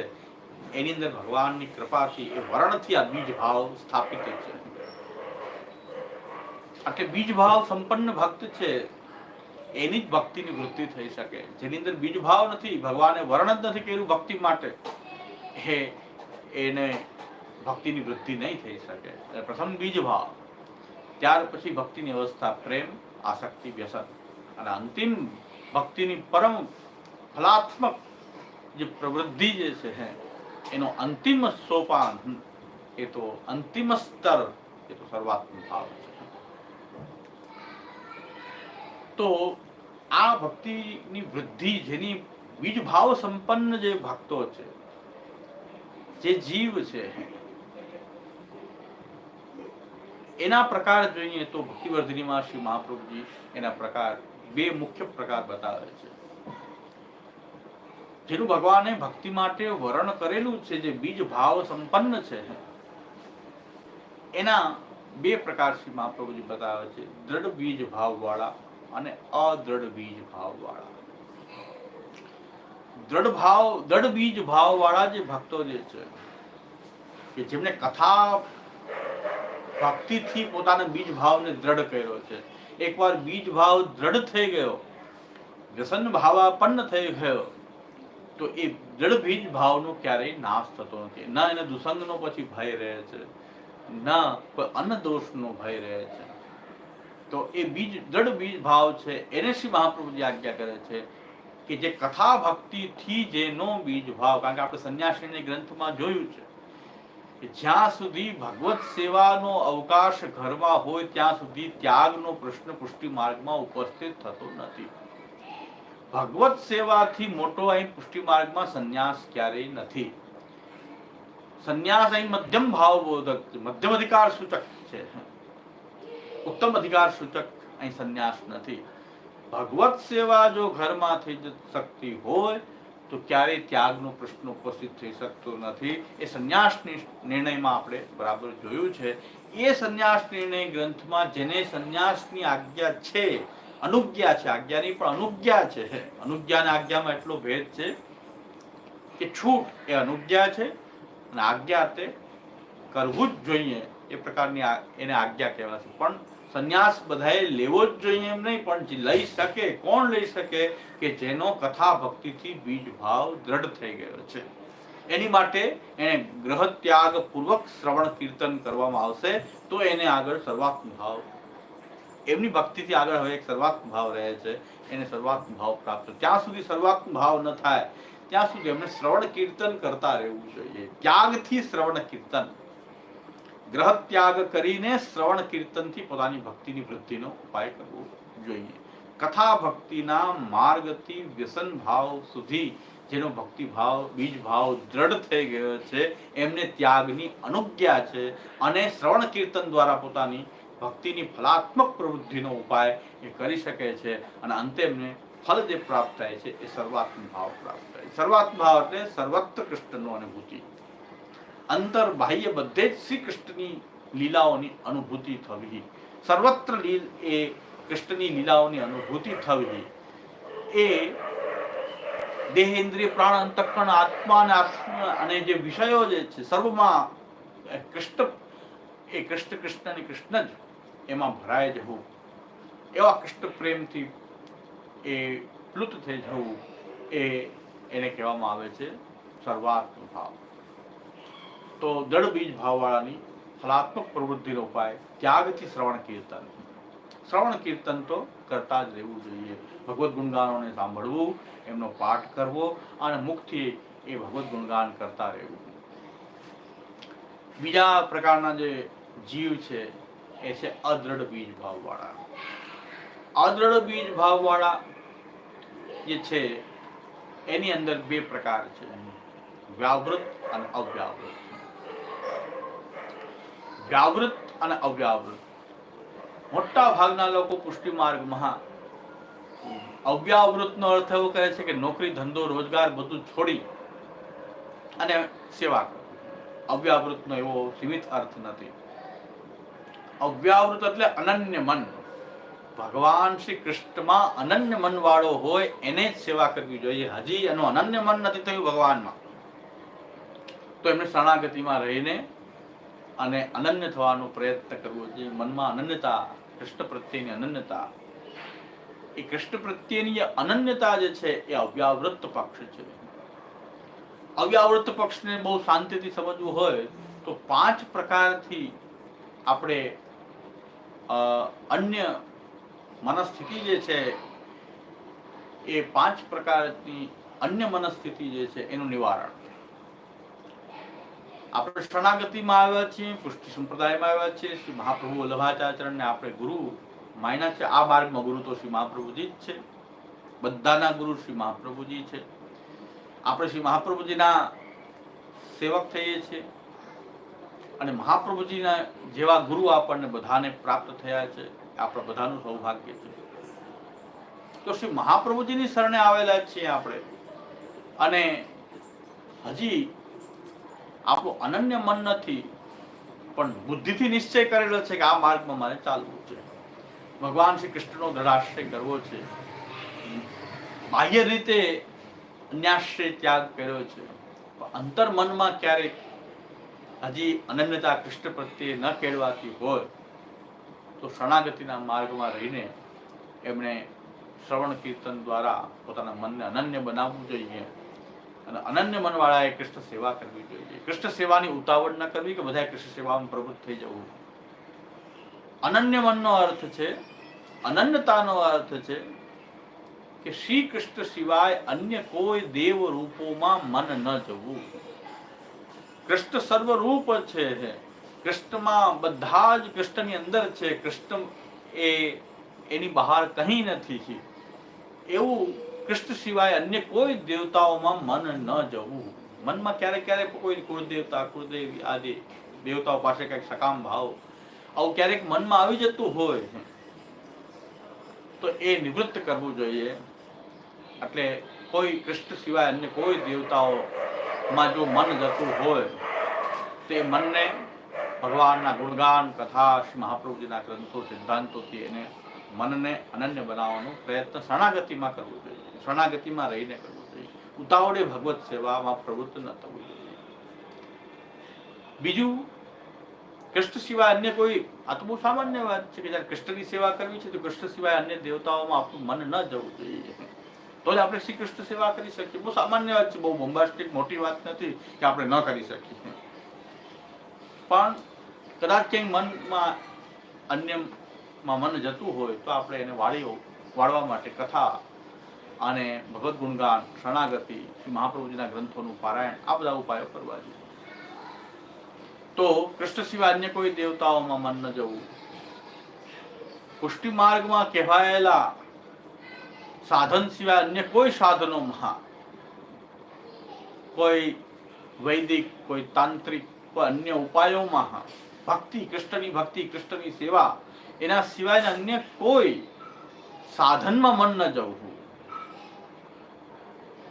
એની અંદર ભગવાનની કૃપાથી એ વર્ણથી આ બીજ ભાવ સ્થાપિત છે. એટલે બીજ ભાવ સંપન્ન ભક્ત છે એની જ ભક્તિની વૃદ્ધિ થઈ શકે. જેની અંદર બીજ ભાવ નથી, ભગવાને વર્ણન જ નથી કર્યું ભક્તિ માટે, એને ભક્તિની વૃદ્ધિ નહીં થઈ શકે. પ્રથમ બીજ ભાવ, ત્યાર પછી ભક્તિની અવસ્થા પ્રેમ, આસક્તિ, વ્યસન, અને અંતિમ ભક્તિની પરમ ફલાત્મક જે પ્રવૃત્તિ જે છે એનો અંતિમ સોપાન, એ તો અંતિમ સ્તર, એ તો સર્વાત્મ ભાવ છે. તો આ ભક્તિની વૃદ્ધિ, જેની બીજ ભાવ સંપન્ન જે ભક્તો છે, જે જીવ છે, એના પ્રકાર જોઈએ તો ભક્તિવર્ધિનીમાં શ્રી મહાપ્રભુજી એના પ્રકાર બે મુખ્ય પ્રકાર બતાવે છે. જેનું ભગવાને ભક્તિ માટે વર્ણન કરેલું છે, જે બીજ ભાવ સંપન્ન છે, એના બે પ્રકાર શ્રી મહાપ્રભુજી બતાવે છે. દ્રઢ બીજ ભાવ વાળા અને અદ્રઢ બીજ ભાવ વાળા. દ્રઢ બીજ ભાવ વાળા જે ભક્તો જે છે, કે જેમણે કથા ભક્તિથી પોતાના બીજ ભાવને દ્રઢ કર્યો છે. એકવાર બીજ ભાવ દ્રઢ થઈ ગયો, વ્યસન ભાવાપન્ન થઈ ગયો, તો એ દ્રઢ બીજ ભાવનો ક્યારેય નાશ થતો નથી. ન એને દુસંગનો પછી ભય રહે છે, ન કોઈ અન્ન દોષનો ભય રહે છે. તો એ બીજ દ્રઢ બીજ ભાવ છે એને શ્રી મહાપ્રભુજી આજ્ઞા કરે છે કે જે કથા ભક્તિથી જેનો બીજ ભાવ, કારણ કે આપણે સંન્યાસીની ગ્રંથમાં જોયું છે કે જ્યાં સુધી ભગવત સેવાનો અવકાશ ઘરમાં હોય ત્યાં સુધી ત્યાગનો પ્રશ્ન પુષ્ટિ માર્ગમાં ઉપસ્થિત થતો નથી. ભગવત સેવાથી મોટો અહીં પુષ્ટિ માર્ગમાં સંન્યાસ ક્યારેય નથી. સંન્યાસ અહીં મધ્યમ ભાવ બોધક છે, મધ્યમ અધિકાર સૂચક છે, ઉત્તમ અધિકાર સૂચક અહીં સંન્યાસ નથી. ભગવત સેવા જો ઘરમાં થઈ શકતી હોય તો ક્યારેય ત્યાગનો પ્રશ્ન ઉપસ્થિત થઈ શકતો નથી. એ સંન્યાસની નિર્ણયમાં આપણે બરાબર જોયું છે. એ સંન્યાસ નિર્ણય ગ્રંથમાં જેને સંન્યાસની આજ્ઞા છે, અનુજ્ઞા છે, આજ્ઞાની પણ અનુજ્ઞા છે. અનુજ્ઞા અને આજ્ઞામાં એટલો ભેદ છે કે છૂટ એ અનુજ્ઞા છે અને આજ્ઞા તે કરવું જ જોઈએ એ પ્રકારની એને આજ્ઞા કહેવાય છે. પણ સંન્યાસ બધાએ લેવો જ જોઈએ એમ નહીં, પણ જે લઈ શકે, કોણ લઈ શકે કે જેનો કથા ભક્તિથી બીજ ભાવ દ્રઢ થઈ ગયો છે. એની માટે એને ગ્રહ ત્યાગ પૂર્વક શ્રવણ કીર્તન કરવામાં આવશે તો એને આગળ સર્વાત્મ ભાવ, એમની ભક્તિથી આગળ હવે એક સર્વાત્મ ભાવ રહે છે, એને સર્વાત્મ ભાવ પ્રાપ્ત. ત્યાં સુધી સર્વાત્મ ભાવ ન થાય ત્યાં સુધી એમને શ્રવણ કીર્તન કરતા રહેવું જોઈએ. ત્યાગથી શ્રવણ કીર્તન, ગ્રહ ત્યાગ કરીને શ્રવણ કીર્તનથી પોતાની ભક્તિની વૃદ્ધિનો ઉપાય કરવો જોઈએ. કથા ભક્તિના માર્ગથી વ્યસન ભાવ સુધી જેનો ભક્તિ ભાવ, બીજ ભાવ દ્રઢ થઈ ગયો છે એમને ત્યાગની અનુજ્ઞા છે અને શ્રવણ કીર્તન દ્વારા પોતાની ભક્તિની ફલાત્મક પ્રવૃત્તિનો ઉપાય એ કરી શકે છે અને અંતે એમને ફલ જે પ્રાપ્ત થાય છે એ સર્વાત્મ ભાવ પ્રાપ્ત થાય. સર્વાત્મ ભાવ એટલે સર્વત્ર કૃષ્ણનો અનુભૂતિ, અંતર બાહ્ય બધે જ શ્રી કૃષ્ણની લીલાઓની અનુભૂતિ થવી, સર્વત્ર એ કૃષ્ણની લીલાઓની અનુભૂતિ થવી, એ દેહ, ઇન્દ્રિય, પ્રાણ, અંતઃકરણ, આત્મા અને જે વિષયો જે છે સર્વમાં કૃષ્ણ, એ કૃષ્ણ કૃષ્ણ અને કૃષ્ણ જ એમાં ભરાય જવું, એવા કૃષ્ણ પ્રેમથી એ પ્લુત થઈ જવું, એને કહેવામાં આવે છે સર્વાત્મ ભાવ. તો દૃઢ બીજ ભાવવાળાની ફલાત્મક પ્રવૃત્તિનો ઉપાય ત્યાગથી શ્રવણ કીર્તન. શ્રવણ કીર્તન તો કરતા જ રહેવું જોઈએ. ભગવદ્ ગુણગાનોને સાંભળવું, એમનો પાઠ કરવો અને મુખથી એ ભગવદ્ ગુણગાન કરતા રહેવું. બીજા પ્રકારના જે જીવ છે એ છે અદૃઢ બીજ ભાવવાળા. અદૃઢ બીજ ભાવવાળા જે છે એની અંદર બે પ્રકાર છે, વ્યાવૃત અને અવ્યાવૃત. વ્યાવૃત અને અવ્યાવૃત. મોટા ભાગના લોકો પુષ્ટિ માર્ગમાં અવ્યાવૃતનો અર્થ એવો કહે છે કે નોકરી, ધંધો, રોજગાર બધું છોડી અને સેવા કરો. અવ્યાવૃતનો એવો સીમિત અર્થ નથી. અવ્યાવૃત એટલે અનન્ય મન. ભગવાન શ્રી કૃષ્ણમાં અનન્ય મન વાળો હોય એને જ સેવા કરવી જોઈએ. હજી એનું અનન્ય મન નથી થયું ભગવાનમાં તો એમને શરણાગતિમાં રહીને અને અનન્ય થવાનો પ્રયત્ન કરવો જોઈએ. મનમાં અનન્યતા, કૃષ્ણ પ્રત્યેની અનન્યતા, એ કૃષ્ણ પ્રત્યેની અનન્યતા જે છે એ અવ્યાવૃત પક્ષ છે. અવ્યાવૃત પક્ષને બહુ શાંતિથી સમજવું હોય તો 5 પ્રકારથી આપણે અન્ય મનસ્થિતિ જે છે એ 5 પ્રકારની અન્ય મનસ્થિતિ જે છે એનું નિવારણ. આપણે શરણાગતિમાં આવ્યા છીએ, પુષ્ટિ સંપ્રદાયમાં આવ્યા છીએ, શ્રી મહાપ્રભુ વલ્લભાચાર્યને આપણે ગુરુ માન્યા છે. આ માર્ગમાં ગુરુ તો શ્રી મહાપ્રભુજી જ છે. બધાના ગુરુ શ્રી મહાપ્રભુજી છે. આપણે શ્રી મહાપ્રભુજીના સેવક થઈએ છીએ અને મહાપ્રભુજીના જેવા ગુરુ આપણને બધાને પ્રાપ્ત થયા છે. આપણા બધાનું સૌભાગ્ય છે. તો શ્રી મહાપ્રભુજીની શરણે આવેલા છીએ આપણે અને હજી આપણું અનન્ય મન નથી પણ બુદ્ધિથી નિશ્ચય કરેલો છે કે આ માર્ગમાં મારે ચાલવું છે, ભગવાન શ્રી કૃષ્ણનો દ્રઢાશ્રય કરવો છે, બાહ્ય રીતે અન્યાશ્રય ત્યાગ કર્યો છે, અંતર મનમાં ક્યારેક હજી અનન્યતા કૃષ્ણ પ્રત્યે ન કેળવાતી હોય તો શરણાગતિના માર્ગમાં રહીને એમણે શ્રવણ કીર્તન દ્વારા પોતાના મનને અનન્ય બનાવવું જોઈએ અને અનન્ય મનવાળાએ કૃષ્ણ સેવા કરવી જોઈએ. કૃષ્ણ સેવાની ઉતાવળ ન કરવી કે બધા કૃષ્ણ સેવામાં પ્રવૃત્ત થઈ જવું. અનન્ય મનનો અર્થ છે, અનન્યતાનો અર્થ છે કે શ્રી કૃષ્ણ સિવાય અન્ય કોઈ દેવ રૂપોમાં મન ન જવું. કૃષ્ણ સર્વરૂપ છે. કૃષ્ણમાં બધા જ કૃષ્ણની અંદર છે. કૃષ્ણ એની બહાર કંઈ નથી. એવું કૃષ્ણ સિવાય અન્ય કોઈ દેવતાઓમાં મન ન જવું. મનમાં ક્યારેક ક્યારેક કોઈ કુળદેવતા, કુળદેવી આદિ દેવતાઓ પાસે કંઈક સકામ ભાવ આવું ક્યારેક મનમાં આવી જતું હોય તો એ નિવૃત્ત કરવું જોઈએ. એટલે કોઈ કૃષ્ણ સિવાય અન્ય કોઈ દેવતાઓમાં જો મન જતું હોય તે મનને ભગવાનના ગુણગાન, કથા, શ્રી મહાપ્રભુજીના ગ્રંથો, સિદ્ધાંતોથી એને મનને અનન્ય બનાવવાનો પ્રયત્ન શરણાગતિમાં કરવો જોઈએ. શરણાગતિમાં રહીને કરવું જોઈએ. ઉતાવળે ભગવત સેવામાં પ્રવૃત્ત ન થવું જોઈએ. બીજું, કૃષ્ણ સિવાય અન્ય કોઈ, આ તો બહુ સામાન્ય વાત છે કે જયારે કૃષ્ણની સેવા કરવી છે તો કૃષ્ણ સિવાય અન્ય દેવતાઓમાં આપણું મન ન જવું જોઈએ. તો જ આપણે શ્રી કૃષ્ણ સેવા કરી શકીએ. બહુ સામાન્ય વાત છે, બહુ બોમ્બાસ્ટિક મોટી વાત નથી કે આપણે ન કરી શકીએ. પણ કદાચ ક્યાંય મનમાં અન્યમાં મન જતું હોય તો આપણે એને વાળવા માટે કથા અને ભગવદ્ ગુણગાન, શરણાગતિ, શ્રી મહાપ્રભુજીના ગ્રંથોનું પારાયણ, આ બધા ઉપાયો કરવા જોઈએ. તો કૃષ્ણ સિવાય અન્ય કોઈ દેવતાઓમાં મન ન જવું. પુષ્ટિ માર્ગમાં કહેવાયેલા સાધન સિવાય અન્ય કોઈ સાધનોમાં, કોઈ વૈદિક, કોઈ તાંત્રિક, કોઈ અન્ય ઉપાયોમાં ભક્તિ, કૃષ્ણની ભક્તિ, કૃષ્ણની સેવા, એના સિવાય અન્ય કોઈ સાધનમાં મન ન જવું.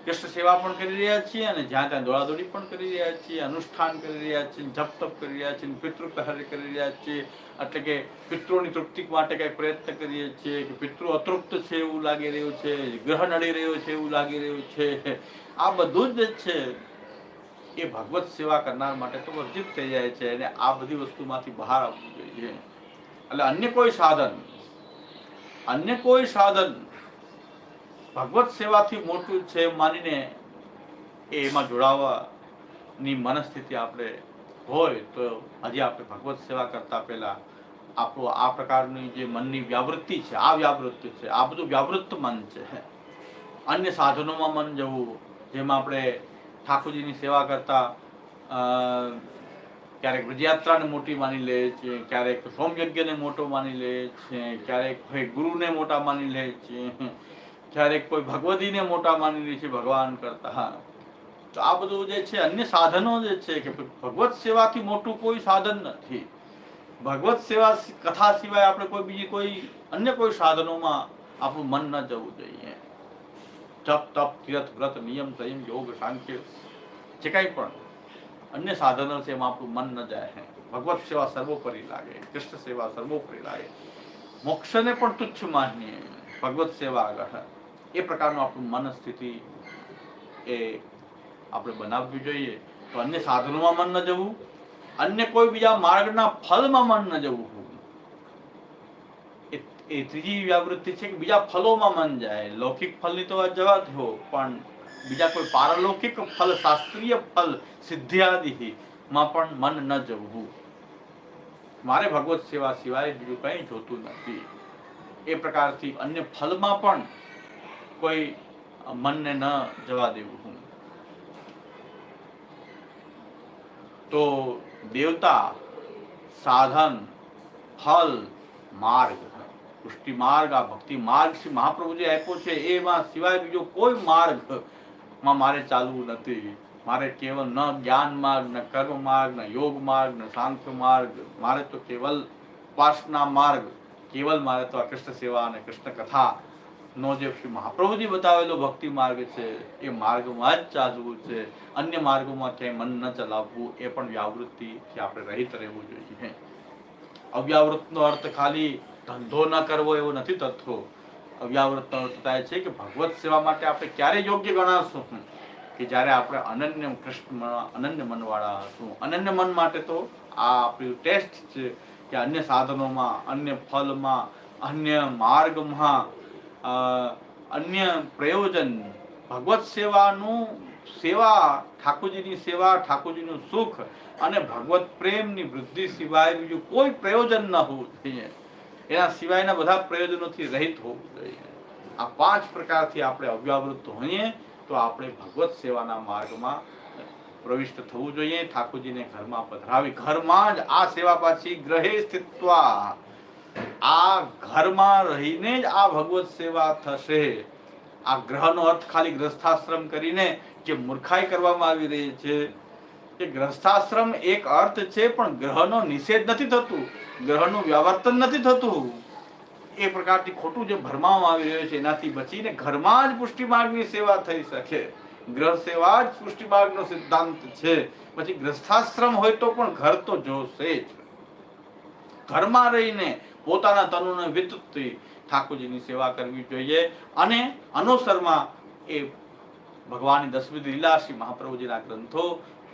કૃષ્ણ સેવા પણ કરી રહ્યા છીએ અને જ્યાં ત્યાં દોડાદોડી પણ કરી રહ્યા છીએ, અનુષ્ઠાન કરી રહ્યા છીએ, જપ તપ કરી રહ્યા છીએ, પિતૃ કાર્ય કરી રહ્યા છીએ. એટલે કે પિતૃની તૃપ્તિ માટે કઈ પ્રયત્ન કરીએ છીએ કે પિતૃ અતૃપ્ત છે એવું લાગી રહ્યું છે, ગ્રહ નડી રહ્યો છે એવું લાગી રહ્યું છે, આ બધું જ છે એ ભગવત સેવા કરનાર માટે તો વર્જિત થઈ જાય છે. અને આ બધી વસ્તુમાંથી બહાર આવવું જોઈએ. એટલે અન્ય કોઈ સાધન ભગવત સેવાથી મોટું છે માનીને એમાં જોડાવાની મનસ્થિતિ આપણે હોય તો હજી આપણે ભગવત સેવા કરતા પહેલા આપણું આ પ્રકારની જે મનની વ્યાવૃત્તિ છે, આ બધું વ્યાવૃત્ત મન છે. અન્ય સાધનોમાં મન જવું, જેમાં આપણે ઠાકોરજીની સેવા કરતા ક્યારેક વ્રજયાત્રાને મોટી માની લે છે, ક્યારેક સોમયજ્ઞને મોટો માની લે છે, ક્યારેક ગુરુને મોટા માની લે છે, ક્યારેક કોઈ ભગવતીને મોટા માની લે છે ભગવાન કરતા. તો આ બધું જે છે અન્ય સાધનો જે છે કે ભગવત સેવાથી મોટું કોઈ સાધન નથી. ભગવત સેવા કથા સિવાય આપણે કોઈ અન્ય કોઈ સાધનોમાં આપણું મન ન જવું જોઈએ. જપ તપ, તીર્થ, વ્રત, નિયમ, સંયમ, યોગ, સાંખ્ય, જે કાંઈ પણ અન્ય સાધનો છે એમાં આપણું મન ન જાય. ભગવત સેવા સર્વોપરી લાગે, કૃષ્ણ સેવા સર્વોપરી લાગે, મોક્ષને પણ તુચ્છ માનીએ ભગવત સેવા આગળ. એ પ્રકારનું આપણું મન સ્થિતિ એ આપણે બનાવવી જોઈએ. તો અન્ય સાધનોમાં મન ન જવું, અન્ય કોઈ બીજા માર્ગના ફલમાં મન ન જવું. એ ત્રીજી વ્યાવૃત્તિ છે કે બીજા ફલોમાં મન જાય. લૌકિક ફલની તો વાત જવા દો, પણ બીજા કોઈ પારલૌકિક ફલ, શાસ્ત્રીય ફલ, સિદ્ધિયાદિમાં પણ મન ન જવું. મારે ભગવત સેવા સિવાય બીજું કંઈ જોતું નથી. એ પ્રકારથી અન્ય ફલમાં પણ કોઈ મનને ન જવા દેવું. તો દેવતા, સાધન, ફલ, માર્ગ, પુષ્ટિ માર્ગ, આ ભક્તિ માર્ગ શ્રી મહાપ્રભુજી આપ્યો છે, એમાં સિવાય બીજો કોઈ માર્ગમાં મારે ચાલવું નથી. મારે કેવલ ન જ્ઞાન માર્ગ, ન કર્મ માર્ગ, ન યોગ માર્ગ, ન સાંખ્ય માર્ગ, મારે તો કેવલ ઉપાસના માર્ગ, કેવલ મારે તો આ કૃષ્ણ સેવા અને કૃષ્ણ કથા નો જે શ્રી મહાપ્રભુજી બતાવેલો ભક્તિ માર્ગ છે એ માર્ગમાં જ ચાલવું છે. અન્ય માર્ગોમાં ક્યાંય મન ન ચલાવવું. એ પણ વ્યાવૃત્તિથી આપણે રહિત રહેવું જોઈએ. અવ્યાવૃતનો અર્થ ખાલી ધંધો ન કરવો એવો નથી થતો. અવ્યાવૃતનો અર્થ થાય છે કે ભગવત સેવા માટે આપણે ક્યારે યોગ્ય ગણાશું, કે જ્યારે આપણે અનન્ય કૃષ્ણ અનન્ય મનવાળા હશું. અનન્ય મન માટે તો આ આપણું ટેસ્ટ છે કે અન્ય સાધનોમાં, અન્ય ફલમાં, અન્ય માર્ગમાં, અન્ય પ્રયોજન, ભગવત સેવા, ઠાકોરજીની સેવા, ઠાકોરજીનું સુખ અને ભગવત પ્રેમની વૃદ્ધિ સિવાય બીજું કોઈ પ્રયોજન ન હોવું જોઈએ. એના સિવાયના બધા પ્રયોજનોથી રહિત હોવું જોઈએ. આ 5 પ્રકારથી આપણે અવ્યાવૃત હોઈએ તો આપણે ભગવત સેવાના માર્ગમાં પ્રવિષ્ટ થવું જોઈએ. ઠાકોરજીને ઘરમાં પધરાવી, ઘરમાં જ આ સેવા પાછી ગ્રહે સ્થિત્વા, આ ઘરમાં રહીને જ આ ભગવત સેવા થશે. આ ગ્રહનો અર્થ ખાલી ગ્રસ્થાશ્રમ કરીને જે મૂર્ખાઈ કરવામાં આવી રહી છે કે ગ્રસ્થાશ્રમ એક અર્થ છે, પણ ગ્રહનો નિષેધ નથી થતું, ગ્રહનું વ્યાવર્તન નથી થતું. એ પ્રકારથી ખોટું જે ભરમાવામાં આવી રહ્યું છે એનાથી બચીને ઘરમાં જ પુષ્ટિ માર્ગની સેવા થઈ શકે. ગ્રહ સેવા જ પુષ્ટિ માર્ગનો સિદ્ધાંત છે. પછી ગ્રસ્થાશ્રમ હોય તો પણ ઘર તો જોશે જ. ઘરમાં રહીને પોતાના તનુને વિતૃતી ઠાકોરજીની સેવા કરવી જોઈએ. અને અનુસરમાં એ ભગવાનની દસમી લીલા, શ્રી મહાપ્રભુજીના ગ્રંથો,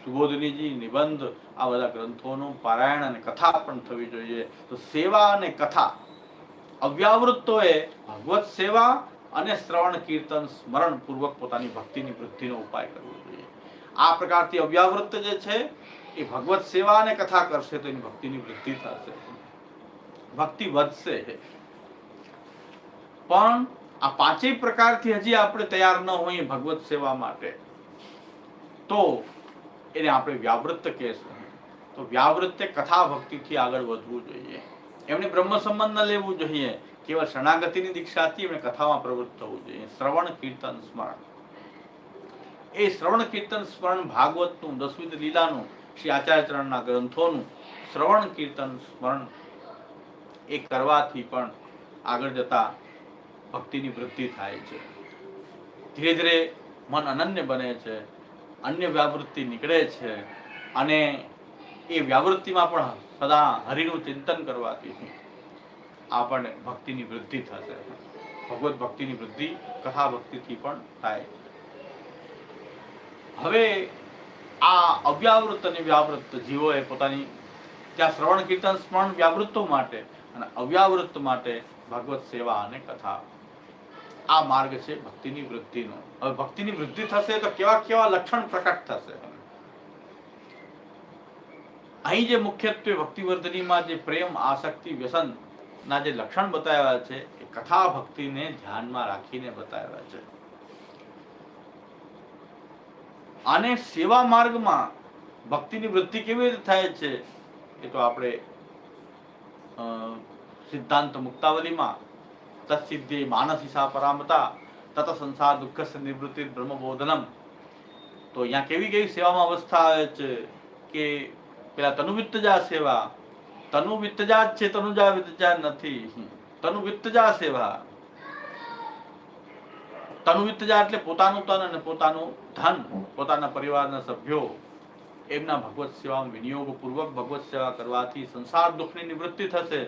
સુબોધનીજી નિબંધ, આ બધા ગ્રંથોનું પારાયણ અને કથા પણ થવી જોઈએ. તો સેવા અને કથા અવ્યાવૃત્તોએ ભગવત સેવા અને શ્રવણ કીર્તન સ્મરણ પૂર્વક પોતાની ભક્તિની વૃદ્ધિનો ઉપાય કરવો જોઈએ. આ પ્રકારથી અવ્યાવૃત્ત જે છે એ ભગવત સેવા અને કથા કરશે તો એની ભક્તિની વૃદ્ધિ થશે, ભક્તિ વધશે. પણ આ 5 પ્રકારથી હજી આપણે તૈયાર ન હોઈએ ભગવત સેવા માટે તો એને આપણે વ્યાવૃત્ત કહેશું. તો વ્યાવૃત્તે કથા ભક્તિથી આગળ વધવું જોઈએ. એમને બ્રહ્મ સંબંધ ન લેવું જોઈએ. કેવળ શરણાગતિની દીક્ષાથી એમણે કથામાં પ્રવૃત્ત થવું જોઈએ. શ્રવણ કીર્તન સ્મરણ, એ શ્રવણ કીર્તન સ્મરણ ભાગવતનું, દસમી લીલાનું, શ્રી આચાર્યચરણના ગ્રંથોનું શ્રવણ કીર્તન સ્મરણ એ કરવાથી પણ આગળ જતા ભક્તિની વૃદ્ધિ થાય છે. ધીરે ધીરે મન અનન્ય બને છે, અન્ય વ્યાવૃત્તિ નીકળે છે અને એ વ્યાવૃત્તિમાં પણ સદા હરિનું ચિંતન કરવાથી આપણને ભક્તિની વૃદ્ધિ થશે. ભગવત ભક્તિની વૃદ્ધિ કથા ભક્તિથી પણ થાય. હવે આ અવ્યાવૃત્ત અને વ્યાવૃત્ત જીવોએ પોતાની ત્યાં શ્રવણ કીર્તન સ્મરણ વ્યાવૃત્તો માટે અને અવ્યાવૃત્ત માટે ભગવત સેવા અને કથા, આ માર્ગ છે ભક્તિની વૃદ્ધિનો. હવે ભક્તિની વૃદ્ધિ થશે તો કેવા કેવા લક્ષણ પ્રકટ થશે. અહીં જે મુખ્યત્વે ભક્તિવર્ધનીમાં જે પ્રેમ, આસક્તિ, વ્યસન ના જે લક્ષણ બતાવ્યા છે એ કથા ભક્તિને ધ્યાનમાં રાખીને બતાવ્યા છે. અને સેવા માર્ગમાં ભક્તિની વૃદ્ધિ કેવી રીતે થાય છે એ તો આપણે સિદ્ધાંત મુક્તાવલીમાં તત્સિદ્ધિ માનસીસા પરામતા તત સંસાર દુઃખ નિવૃત્તિ બ્રહ્મબોધનમ, તો અહીંયા કેવી કેવી સેવામાં અવસ્થા આવે છે કે પેલા તનુવિત્તજા સેવા, તનુ વિત્તજા જ છે, તનુજા વિત્તજા નથી. તનુ વિત્તજા સેવા, તનુ વિત્તજા એટલે પોતાનું તન અને પોતાનું ધન, પોતાના પરિવારના સભ્યો એમના ભગવત સેવામાં વિનિયોગ પૂર્વક ભગવત સેવા કરવાથી સંસાર દુઃખની નિવૃત્તિ થશે.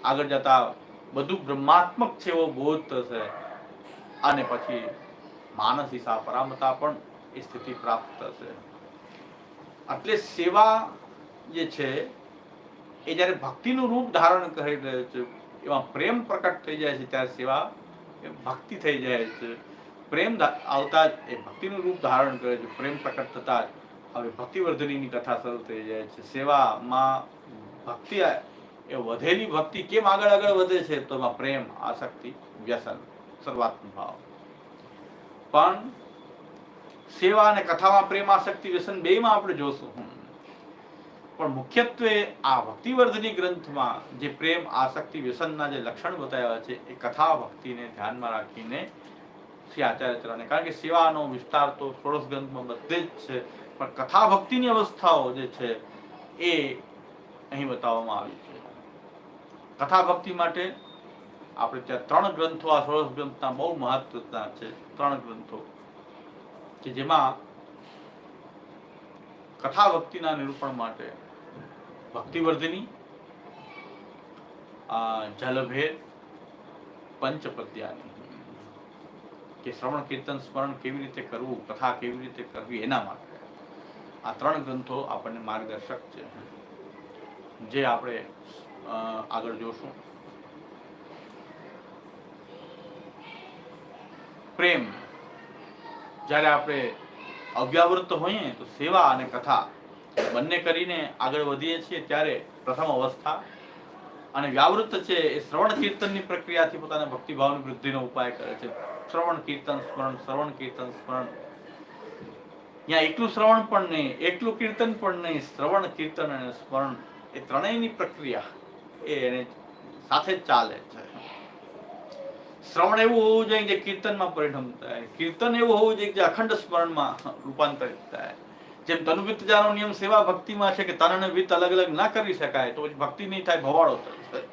આગળ જતા બધું બ્રહ્માત્મક છે એવો બોધ થશે અને પછી માનસીસા પરામતા પણ એ સ્થિતિ પ્રાપ્ત થશે. એટલે સેવા જે છે એ જ્યારે ભક્તિનું રૂપ ધારણ કરી રહ્યો છે, એમાં પ્રેમ પ્રકટ થઈ જાય છે ત્યારે સેવા એ ભક્તિ થઈ જાય છે. પ્રેમ આવતા જ એ ભક્તિનું રૂપ ધારણ કરે છે. પ્રેમ પ્રકટ થતા જ હવે ભક્તિવર્ધનીની કથા શરૂ થઈ જાય છે. સેવામાં ભક્તિ એ વધેલી ભક્તિ કેમ આગળ આગળ વધે છે તો એમાં પ્રેમ, આસક્તિ, વ્યસન, સર્વાત્મ ભાવ. પણ સેવા અને કથામાં પ્રેમ, આસક્તિ, વ્યસન બેયમાં આપણે જોશું. પણ મુખ્યત્વે આ ભક્તિવર્ધની ગ્રંથમાં જે પ્રેમ, આસક્તિ, વ્યસનના જે લક્ષણ બતાવ્યા છે એ કથા ભક્તિને ધ્યાનમાં રાખીને શ્રી આચાર્યચરણે, કારણ કે સેવાનો વિસ્તાર તો ષોડશ ગ્રંથમાં બધે જ છે, પણ કથા ભક્તિની અવસ્થાઓ જે છે એ અહીં બતાવવામાં આવી છે. કથા ભક્તિ માટે આપણે ત્યાં 3 ગ્રંથો આ ષોડશ ગ્રંથના બહુ મહત્વના છે. 3 ગ્રંથો કે જેમાં કથા ભક્તિના નિરૂપણ માટે ભક્તિવર્ધિની, જલભેદ, પંચપદ્યાની કે શ્રવણ કીર્તન સ્મરણ કેવી રીતે કરવું, કથા કેવી રીતે કરવી, એના માટે આ 3 ગ્રંથો આપણને માર્ગદર્શક છે, જે આપણે આગળ જોશું. પ્રેમ, જ્યારે આપણે અવ્યાવૃત હોઈએ તો સેવા અને કથા બંને કરીને આગળ વધીએ છીએ ત્યારે પ્રથમ અવસ્થા, અને વ્યાવૃત છે એ શ્રવણ કીર્તનની પ્રક્રિયાથી પોતાના ભક્તિભાવની વૃદ્ધિનો ઉપાય કરે છે. શ્રવણ કીર્તન સ્મરણ, શ્રવણ કીર્તન સ્મરણ. ત્યાં એકલું શ્રવણ પણ નહીં, એકલું કીર્તન પણ નહીં, શ્રવણ કીર્તન અને સ્મરણ એ ત્રણેયની પ્રક્રિયા એ એને સાથે જ ચાલે છે. શ્રવણ એવું હોવું જોઈએ જે કીર્તનમાં પરિણમ થાય, કીર્તન એવું હોવું જોઈએ જે અખંડ સ્મરણમાં રૂપાંતરિત થાય. જેમ તનુવિત્તજાનો નિયમ સેવા ભક્તિમાં છે કે તન અને વિત્ત અલગ અલગ ના કરી શકાય, તો પછી ભક્તિ નહીં થાય, ભવાડો થાય.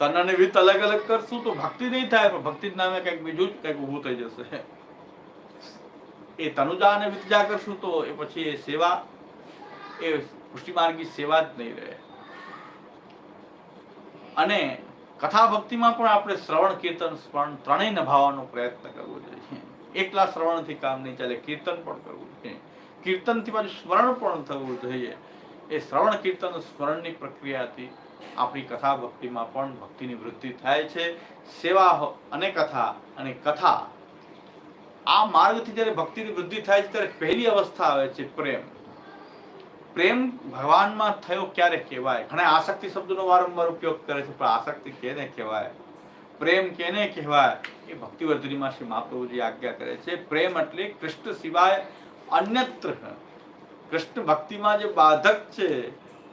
તન અને વિત્ત અલગ અલગ કરશું તો ભક્તિ નહીં થાય, પણ ભક્તિ નામે કંઈક બીજું જ કંઈક ઊભું થઈ જશે. એ તનુજા અને વિત્તજા કરશું તો એ પછી એ સેવા એ પુષ્ટિમાર્ગી સેવા જ નહીં રહે. અને કથા ભક્તિમાં પણ આપણે શ્રવણ કીર્તન સ્મરણ ત્રણેય નિભાવવાનો પ્રયત્ન કરવો જોઈએ. એકલા શ્રવણથી કામ નહીં ચાલે, કીર્તન પણ કરવું જોઈએ, કીર્તનથી પાછું સ્મરણ પણ થવું જોઈએ. એ શ્રવણ કીર્તન સ્મરણની પ્રક્રિયાથી આપણી કથા ભક્તિમાં પણ ભક્તિની વૃદ્ધિ થાય છે. સેવા અને કથા આ માર્ગથી જ્યારે ભક્તિની વૃદ્ધિ થાય છે ત્યારે પહેલી અવસ્થા આવે છે પ્રેમ. પ્રેમ ભગવાનમાં થયો ક્યારે કહેવાય? ઘણા આસક્તિ શબ્દનો વારંવાર ઉપયોગ કરે છે, પણ આસક્તિ કેને કહેવાય, પ્રેમ કેને કહેવાય, એ ભક્તિવર્ધિનીમાં શ્રી મહાપ્રભુજી આજ્ઞા કરે છે. પ્રેમ એટલે કૃષ્ણ સિવાય અન્યત્ર. કૃષ્ણ ભક્તિમાં જે બાધક છે,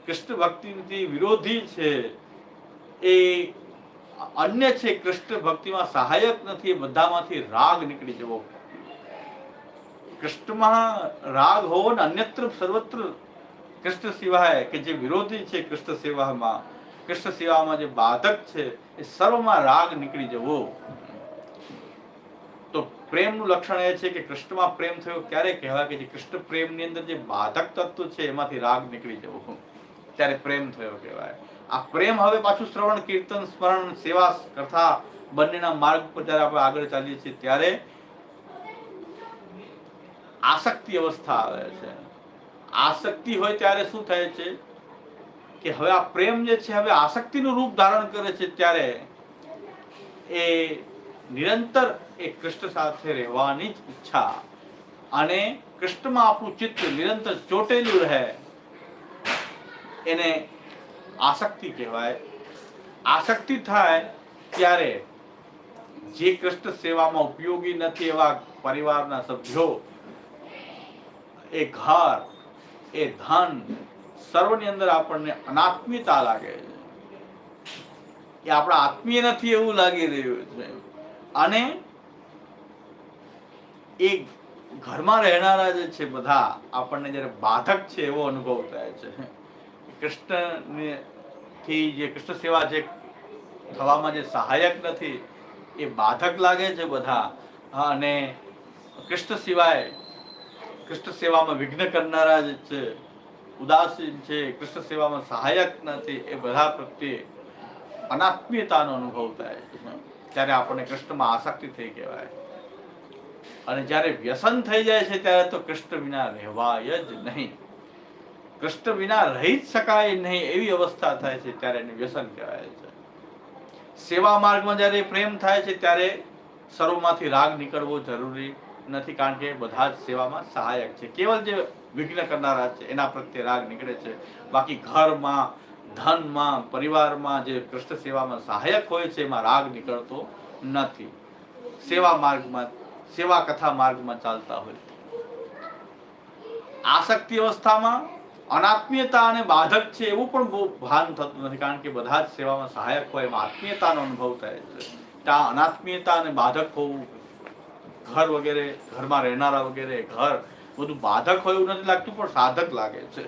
કૃષ્ણ ભક્તિથી વિરોધી છે, એ અન્ય છે, કૃષ્ણ ભક્તિમાં સહાયક નથી, એ બધામાંથી રાગ નીકળી જવો. કૃષ્ણમાં રાગ હોવો ને અન્યત્ર સર્વત્ર કૃષ્ણ સિવાય કે જે વિરોધી છે, કૃષ્ણ સેવામાં જે બાધક છે, એ સર્વમાં રાગ નીકળી જવો. તો પ્રેમનું લક્ષણ એ છે કે કૃષ્ણમાં પ્રેમ થયો ક્યારે કહેવાય કે જે કૃષ્ણ પ્રેમની અંદર જે બાધક તત્વ છે એમાંથી રાગ નીકળી જવો, ત્યારે પ્રેમ થયો કહેવાય. આ પ્રેમ હવે પાછું શ્રવણ કીર્તન સ્મરણ સેવા કથા બંનેના માર્ગ પર જ્યારે આપણે આગળ ચાલીએ છીએ ત્યારે આસક્તિ અવસ્થા આવે છે. આસક્તિ હોય ત્યારે શું થાય છે કે હવે આ પ્રેમ જે છે હવે આસક્તિનું રૂપ ધારણ કરે છે, ત્યારે એ નિરંતર એ કૃષ્ણ સાથે રહેવાની જ ઈચ્છા અને કૃષ્ણમાં આપણું ચિત્ત નિરંતર ચોટેલું રહે, એને આસક્તિ કહેવાય. આસક્તિ થાય ત્યારે જે કૃષ્ણ સેવામાં ઉપયોગી નથી એવા પરિવારના સભ્યો, એ ઘર, એ ધન, સર્વની અંદર આપણને અનાત્મીયતા લાગે છે, એ આપણા આત્મીય નથી એવું લાગી રહ્યું છે. અને એ ઘરમાં રહેનારા જે છે બધા આપણને જયારે બાધક છે એવો અનુભવ થાય છે. કૃષ્ણથી જે કૃષ્ણ સેવા જે થવામાં જે સહાયક નથી એ બાધક લાગે છે બધા. અને કૃષ્ણ સિવાય કૃષ્ણ સેવામાં વિઘ્ન કરનારા જે છે, ઉદાસીન છે, કૃષ્ણ સેવામાં સહાયક નથી, એ બધા પ્રત્યે અનાત્મીયતાનો અનુભવ થાય છે. ત્યારે આપણને કૃષ્ણમાં આસક્તિ થઈ કહેવાય. અને જ્યારે વ્યસન થઈ જાય છે ત્યારે તો કૃષ્ણ વિના રહેવાય જ નહીં, કૃષ્ણ વિના રહી જ શકાય નહીં એવી અવસ્થા થાય છે, ત્યારે એને વ્યસન કહેવાય છે. સેવા માર્ગમાં જ્યારે પ્રેમ થાય છે ત્યારે સર્વમાંથી રાગ નીકળવો જરૂરી નથી, કારણ કે બધા જ સેવામાં સહાયક છે. કેવલ જે વિઘ્ન કરનારા છે એના પ્રત્યે રાગ નીકળે છે. બાકી ઘરમાં, ધનમાં, પરિવારમાં જે કૃષ્ણ સેવામાં સહાયક હોય છે એમાં રાગ નીકળતો નથી. સેવા માર્ગમાં, સેવા કથા માર્ગમાં ચાલતા હોય આસક્તિ અવસ્થામાં અનાત્મીયતા અને બાધક છે એવું પણ બહુ ભાન થતું નથી, કારણ કે બધા જ સેવામાં સહાયક હોય એમાં આત્મીયતાનો અનુભવ થાય છે. ત્યાં અનાત્મીયતા અને બાધક હોવું, ઘર વગેરે, ઘરમાં રહેનારા વગેરે, ઘર બધું બાધક હોય એવું નથી લાગતું, પણ સાધક લાગે છે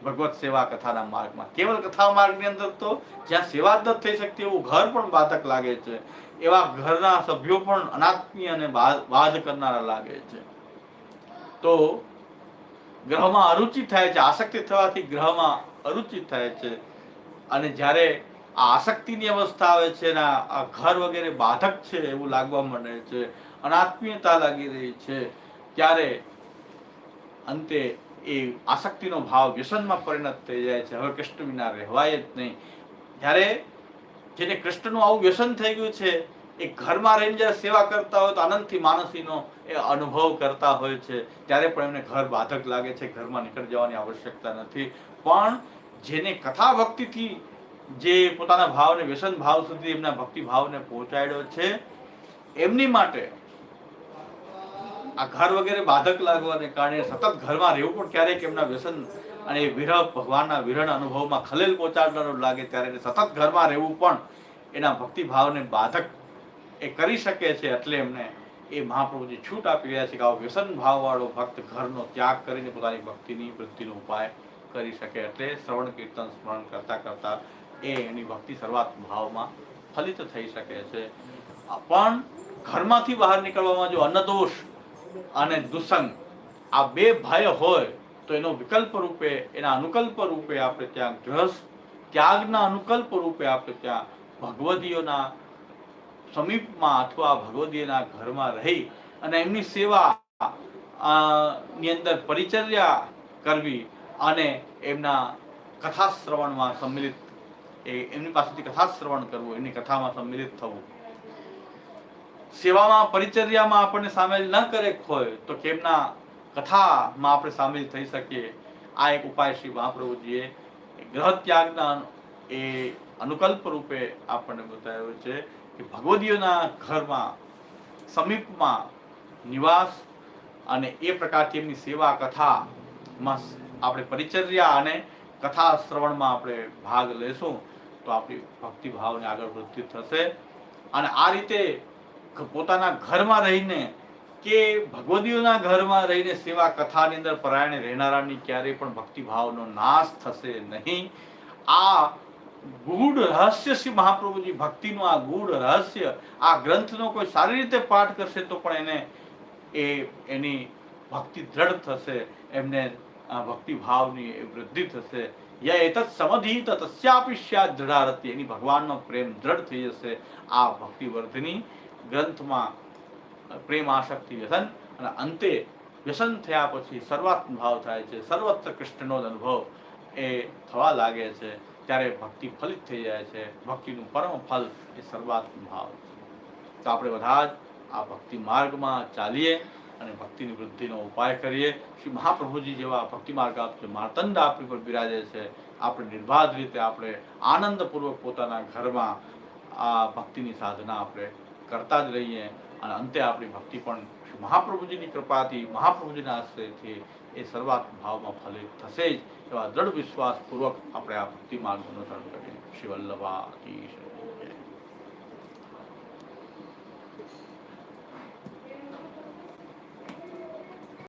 ભગવત સેવા કથાના માર્ગમાં. કેવલ કથા માર્ગની અંદર તો જ્યાં સેવા જ નથી થઈ શકતી એવું ઘર પણ બાધક લાગે છે, એવા ઘરના સભ્યો પણ અનાત્મીય અને બાધ કરનારા લાગે છે. તો ગ્રહમાં અરુચિ થાય છે, આસક્તિ થવાથી ગ્રહમાં અરુચિ થાય છે. અને જ્યારે આ આસક્તિની અવસ્થા આવે છે ને આ ઘર વગેરે બાધક છે એવું લાગવા માંડે છે, અનાત્મીયતા લાગી રહી છે, ત્યારે અંતે એ આસક્તિનો ભાવ વ્યસનમાં પરિણત થઈ જાય છે. હવે કૃષ્ણ વિના રહેવાય જ નહીં. જ્યારે જેને કૃષ્ણનું આવું વ્યસન થઈ ગયું છે એ ઘરમાં રહીને જ્યારે સેવા કરતા હોય તો આનંદથી માનસીનો એ અનુભવ કરતા હોય છે, ત્યારે પણ એમને ઘર બાધક લાગે છે, ઘરમાં નીકળી જવાની આવશ્યકતા નથી. પણ જેને કથા ભક્તિથી જે પોતાના ભાવને વ્યસન ભાવ સુધી એમના ભક્તિ ભાવને પહોંચાડ્યો છે, એમની માટે આ ઘર વગેરે બાધક લાગવાને કારણે સતત ઘરમાં રહેવું પણ ક્યારેક એમના વ્યસન અને વિરહ ભગવાનના વિરહના અનુભવમાં ખલેલ પહોંચાડનારું લાગે, ત્યારે સતત ઘરમાં રહેવું પણ એના ભક્તિ ભાવને બાધક એ કરી શકે છે. એટલે એમને એ મહાપ્રભુજી છૂટ આપી રહ્યા છે કે આવો વ્યસન ભાવવાળો ભક્ત ઘરનો ત્યાગ કરીને પોતાની ભક્તિની વૃદ્ધિનો ઉપાય કરી શકે. એટલે શ્રવણ કીર્તન સ્મરણ કરતા કરતા એ એની ભક્તિ સર્વાત્મ ભાવમાં ફલિત થઈ શકે છે. પણ ઘરમાંથી બહાર નીકળવામાં જો અન્નદોષ અને દુસંગ આ બે ભય હોય તો એનો વિકલ્પ રૂપે, એના અનુકલ્પ રૂપે આપણે ત્યાં ગ્રહસ્થ ત્યાગના અનુકલ્પ રૂપે આપણે ત્યાં ભગવદીઓના સમીપમાં અથવા ભગવદીઓના ઘરમાં રહી અને એમની સેવા ની અંદર પરિચર્યા કરવી અને એમના કથા શ્રવણમાં સંમિલિત, એમની પાસેથી કથા શ્રવણ કરવું, એમની કથામાં સંમિલિત થવું. સેવામાં પરિચર્યામાં આપણને સામેલ ન કરે હોય તો કેમના કથામાં આપણે સામેલ થઈ શકીએ. આ એક ઉપાય શ્રી મહાપ્રભુજીએ ગ્રહ ત્યાગના એ અનુકલ્પ રૂપે આપણને બતાવ્યો છે કે ભગવદીઓના ઘરમાં સમીપમાં નિવાસ અને એ પ્રકારથી એમની સેવા કથામાં આપણે પરિચર્યા અને કથા શ્રવણમાં આપણે ભાગ લેશું તો આપણી ભક્તિ ભાવને આગળ વૃદ્ધિ થશે. અને આ રીતે પોતાના ઘરમાં રહીને કે ભગવદીઓના ઘરમાં રહીને સેવા કથાની અંદર પરાયણે રહેનારાની ક્યારેય પણ ભક્તિભાવનો નાશ થશે નહીં. આ ગૂઢ રહસ્ય શ્રી મહાપ્રભુજી ભક્તિનું આ ગૂઢ રહસ્ય, આ ગ્રંથનો કોઈ સારી રીતે પાઠ કરશે તો પણ એની ભક્તિ દ્રઢ થશે, એમને ભક્તિ ભાવની વૃદ્ધિ થશે. ય એતત સમધિત તસ્યાપી સ્યાદ દૃઢારતિ, એની ભગવાનનો પ્રેમ દ્રઢ થઈ જશે. આ ભક્તિવર્ધિની ગ્રંથમાં પ્રેમ આસક્તિ વ્યસન અને અંતે વ્યસન થયા પછી સર્વાત્મ ભાવ થાય છે, સર્વત્ર કૃષ્ણનો જ અનુભવ એ થવા લાગે છે, ત્યારે ભક્તિ ફલિત થઈ જાય છે. ભક્તિનું પરમ ફલ એ સર્વાત્મ ભાવ છે. તો આપણે બધા જ આ ભક્તિ માર્ગમાં ચાલીએ અને ભક્તિની વૃદ્ધિનો ઉપાય કરીએ. શ્રી મહાપ્રભુજી જેવા ભક્તિ માર્ગ આપશે માર્તંડ આપણી પર બિરાજે છે. આપણે નિર્બાધ રીતે આપણે આનંદપૂર્વક પોતાના ઘરમાં આ ભક્તિની સાધના આપણે કરતા જ રહીએ અને અંતે આપણી ભક્તિ પણ શ્રી મહાપ્રભુજીની કૃપાથી, મહાપ્રભુજીના આશ્રયથી એ સર્વાત્મ ભાવમાં ફલિત થશે જ એવા દ્રઢ વિશ્વાસપૂર્વક આપણે આ ભક્તિ માર્ગનું અનુસરણ કરીએ. શ્રી વલ્લભાધીશ.